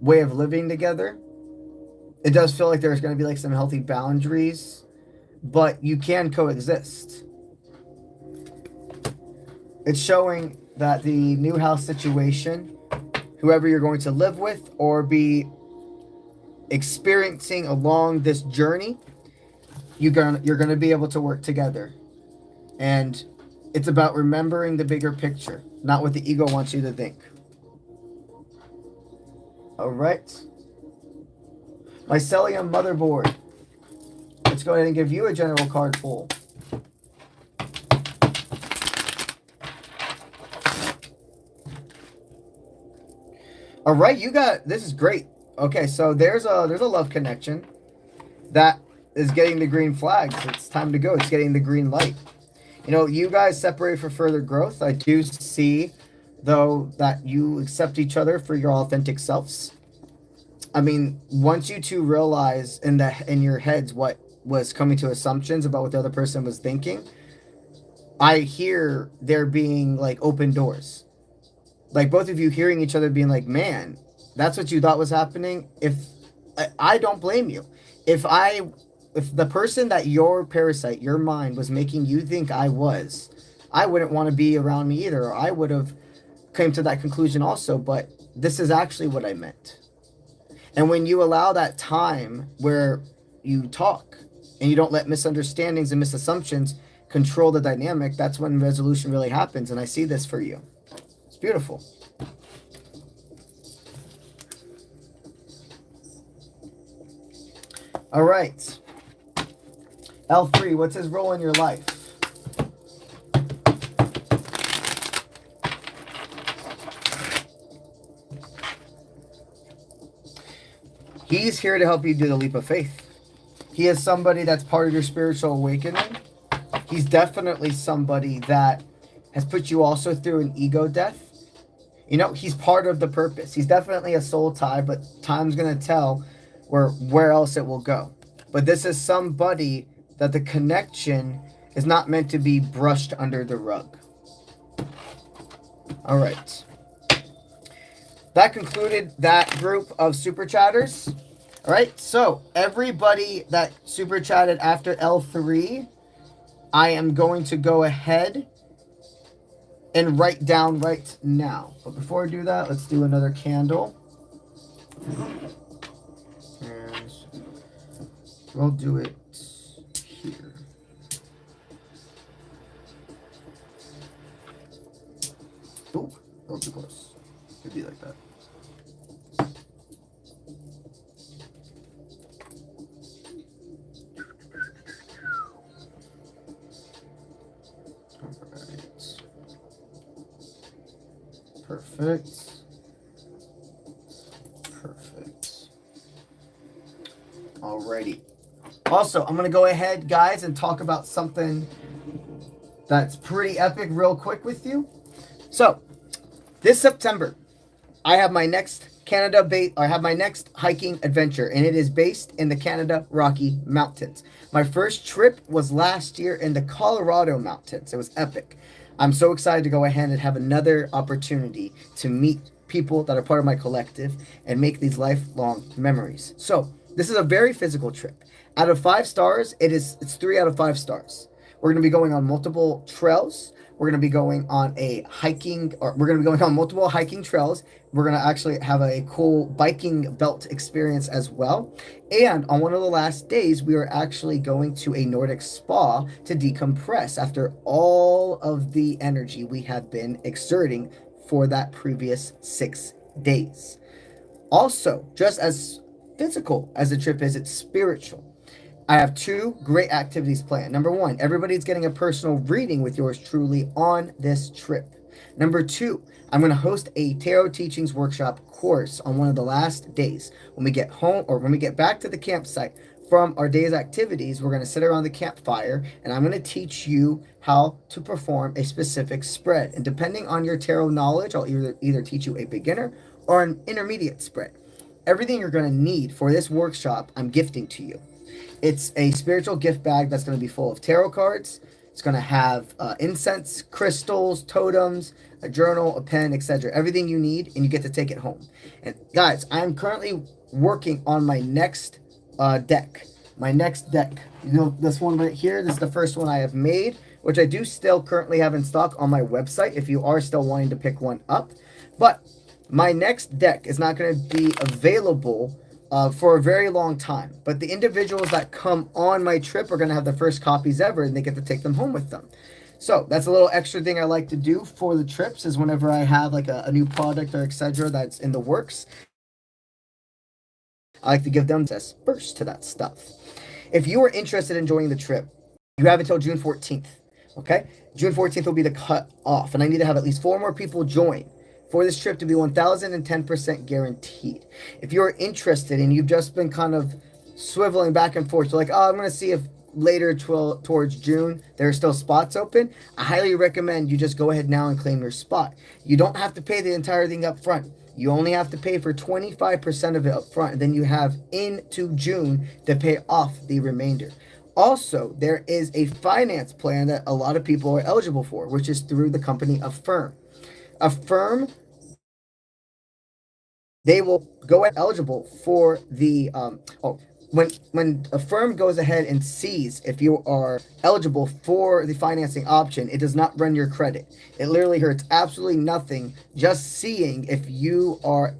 way of living together. It does feel like there's going to be like some healthy boundaries, but you can coexist. It's showing that the new house situation, whoever you're going to live with or be experiencing along this journey, you're going to be able to work together. And it's about remembering the bigger picture, not what the ego wants you to think. All right. Mycelium motherboard. Let's go ahead and give you a general card pull. All right, this is great. Okay, so there's a love connection that is getting the green flags. It's time to go. It's getting the green light. You know, you guys separate for further growth. I do see, though, that you accept each other for your authentic selves. I mean, once you two realize in your heads what was coming to assumptions about what the other person was thinking, I hear there being like open doors. Like both of you hearing each other being like, man, that's what you thought was happening. If I don't blame you. If the person that your parasite, your mind, was making you think I wouldn't want to be around me either. Or I would have came to that conclusion also, but this is actually what I meant. And when you allow that time where you talk and you don't let misunderstandings and misassumptions control the dynamic, that's when resolution really happens. And I see this for you. It's beautiful. All right. L3, what's his role in your life? He's here to help you do the leap of faith. He is somebody that's part of your spiritual awakening. He's definitely somebody that has put you also through an ego death. You know, he's part of the purpose. He's definitely a soul tie, but time's going to tell where else it will go. But this is somebody that the connection is not meant to be brushed under the rug. All right. That concluded that group of super chatters. All right. So everybody that super chatted after L3, I am going to go ahead and write down right now. But before I do that, let's do another candle. And we'll do it here. Ooh, a little too close. Could be like that. Perfect. Perfect. Alrighty. Also, I'm going to go ahead, guys, and talk about something that's pretty epic real quick with you. So, this September, I have my next hiking adventure, and it is based in the Canada Rocky Mountains. My first trip was last year in the Colorado mountains. It was epic. I'm so excited to go ahead and have another opportunity to meet people that are part of my collective and make these lifelong memories. So this is a very physical trip. Out of 5 stars, it's 3 out of 5 stars. We're going to be going on multiple trails. We're going to be going on multiple hiking trails. We're going to actually have a cool biking belt experience as well. And on one of the last days, we are actually going to a Nordic spa to decompress after all of the energy we have been exerting for that previous 6 days. Also, just as physical as the trip is, it's spiritual. I have 2 great activities planned. Number 1, everybody's getting a personal reading with yours truly on this trip. Number 2, I'm going to host a tarot teachings workshop course on one of the last days. When we get home, or when we get back to the campsite from our day's activities, we're going to sit around the campfire, and I'm going to teach you how to perform a specific spread. And depending on your tarot knowledge, I'll either teach you a beginner or an intermediate spread. Everything you're going to need for this workshop, I'm gifting to you. It's a spiritual gift bag that's going to be full of tarot cards. It's going to have incense, crystals, totems, a journal, a pen, etc. Everything you need, and you get to take it home. And guys, I'm currently working on my next deck. My next deck. You know, this one right here, this is the first one I have made, which I do still currently have in stock on my website if you are still wanting to pick one up. But my next deck is not going to be available for a very long time. But the individuals that come on my trip are going to have the first copies ever, and they get to take them home with them. So that's a little extra thing I like to do for the trips, is whenever I have like a new product or etc. that's in the works, I like to give them access first to that stuff. If you are interested in joining the trip, you have until June 14th. Okay? June 14th will be the cut off, and I need to have at least 4 more people join for this trip to be 1,010% guaranteed. If you're interested and you've just been kind of swiveling back and forth, so like, oh, I'm going to see if later towards June there are still spots open, I highly recommend you just go ahead now and claim your spot. You don't have to pay the entire thing up front. You only have to pay for 25% of it up front, and then you have into June to pay off the remainder. Also, there is a finance plan that a lot of people are eligible for, which is through the company Affirm. Affirm, they will go eligible for the when Affirm goes ahead and sees if you are eligible for the financing option, it does not run your credit. It literally hurts absolutely nothing just seeing if you are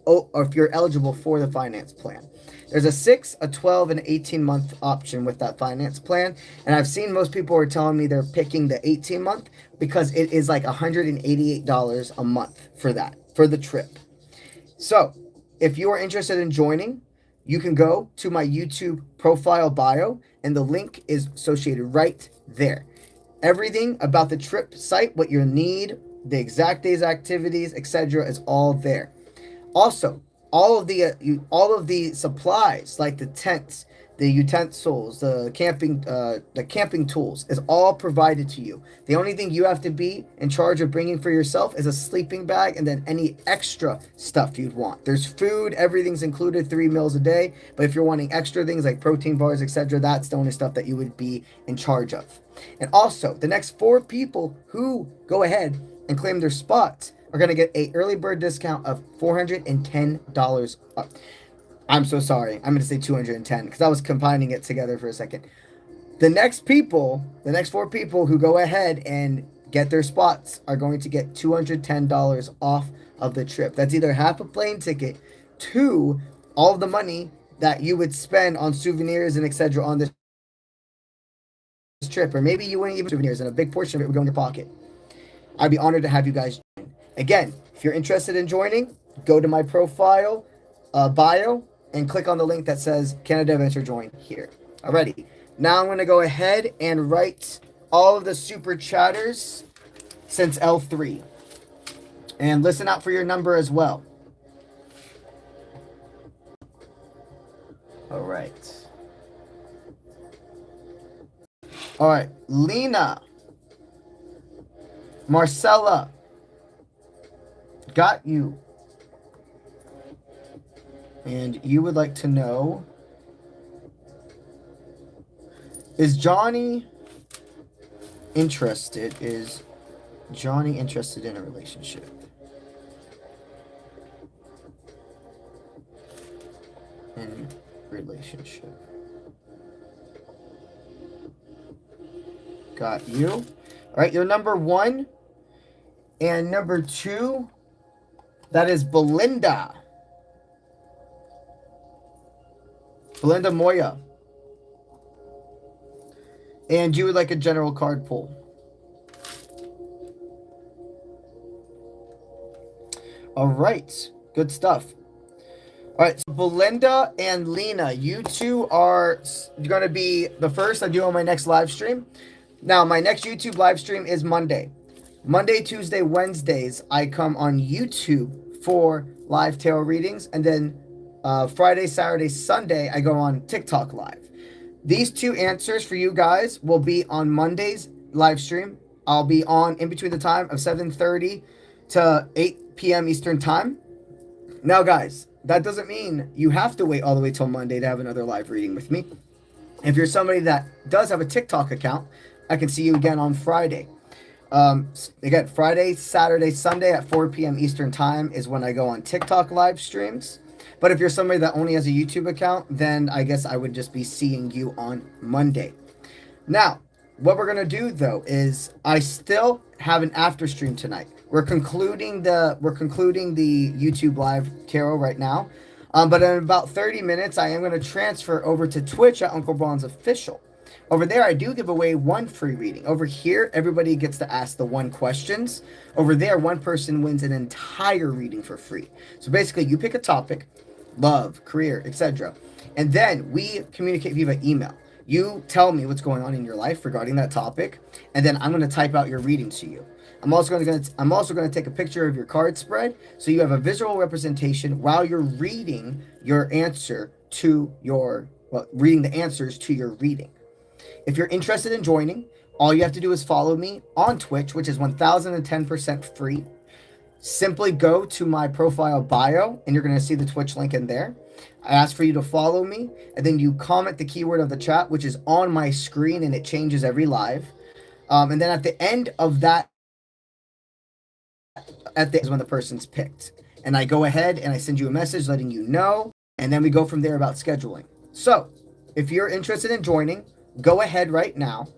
or if you're eligible for the finance plan. There's a 6, a 12, and 18-month option with that finance plan. And I've seen most people are telling me they're picking the 18-month because it is like $188 a month for that, for the trip. So if you are interested in joining, you can go to my YouTube profile bio, and the link is associated right there. Everything about the trip site, what you need, the exact day's activities, etc. is all there. Also, all of the supplies, like the tents, the utensils, the camping tools, is all provided to you. The only thing you have to be in charge of bringing for yourself is a sleeping bag, and then any extra stuff you'd want. There's food, everything's included, 3 meals a day. But if you're wanting extra things like protein bars, etc., that's the only stuff that you would be in charge of. And also, the next 4 people who go ahead and claim their spots are going to get a early bird discount of $410. I'm so sorry. I'm going to say 210 because I was combining it together for a second. The next 4 people who go ahead and get their spots are going to get $210 off of the trip. That's either half a plane ticket to all of the money that you would spend on souvenirs and etc. on this trip, or maybe you wouldn't even souvenirs, and a big portion of it would go in your pocket. I'd be honored to have you guys join. Again, if you're interested in joining, go to my profile bio and click on the link that says Canada Adventure Join here. Alrighty. Now I'm going to go ahead and write all of the super chatters since L3. And listen out for your number as well. Alright. Alright. Lena. Marcella. Got you. And you would like to know, is Johnny interested in a relationship? Got you. All right, you're number 1. And number 2, that is Belinda. Belinda Moya. And you would like a general card pull. All right. Good stuff. All right. So Belinda and Lena, you two are going to be the first I do on my next live stream. Now, my next YouTube live stream is Monday. Monday, Tuesday, Wednesdays, I come on YouTube for live tarot readings. And then Friday, Saturday, Sunday, I go on TikTok live. These 2 answers for you guys will be on Monday's live stream. I'll be on in between the time of 7:30 to 8 p.m. Eastern time. Now, guys, that doesn't mean you have to wait all the way till Monday to have another live reading with me. If you're somebody that does have a TikTok account, I can see you again on Friday. Again, Friday, Saturday, Sunday at 4 p.m. Eastern time is when I go on TikTok live streams. But if you're somebody that only has a YouTube account, then I guess I would just be seeing you on Monday. Now, what we're going to do, though, is I still have an after stream tonight. We're concluding the YouTube live tarot right now. But in about 30 minutes, I am going to transfer over to Twitch at UncleBronze Official. Over there, I do give away 1 free reading. Over here, everybody gets to ask the 1 questions. Over there, 1 person wins an entire reading for free. So basically, you pick a topic, love, career, etc. And then we communicate via email. You tell me what's going on in your life regarding that topic, and then I'm going to type out your reading to you. I'm also going to take a picture of your card spread so you have a visual representation while you're reading your answer to reading the answers to your reading. If you're interested in joining, all you have to do is follow me on Twitch, which is 1010% free. Simply go to my profile bio, and you're going to see the Twitch link in there. I ask for you to follow me, and then you comment the keyword of the chat, which is on my screen, and it changes every live. And then at the end of that, is when the person's picked. And I go ahead and I send you a message letting you know, and then we go from there about scheduling. So, if you're interested in joining, go ahead right now.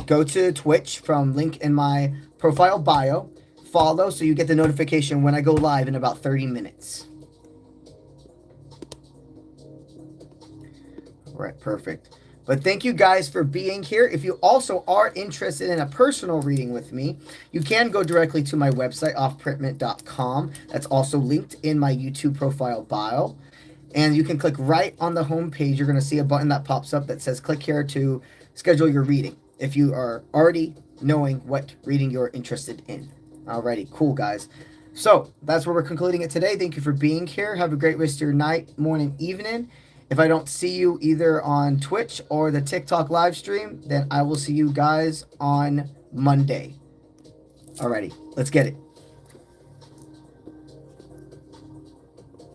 Go to Twitch from link in my profile bio. Follow so you get the notification when I go live in about 30 minutes. All right, perfect. But thank you guys for being here. If you also are interested in a personal reading with me, you can go directly to my website, 𝗧𝗓𝗏𝗏𝗏𝗏. That's also linked in my YouTube profile bio. And you can click right on the home page. You're going to see a button that pops up that says click here to schedule your reading if you are already knowing what reading you're interested in. Alrighty, cool, guys. So that's where we're concluding it today. Thank you for being here. Have a great rest of your night, morning, evening. If I don't see you either on Twitch or the TikTok live stream, then I will see you guys on Monday. Alrighty, let's get it.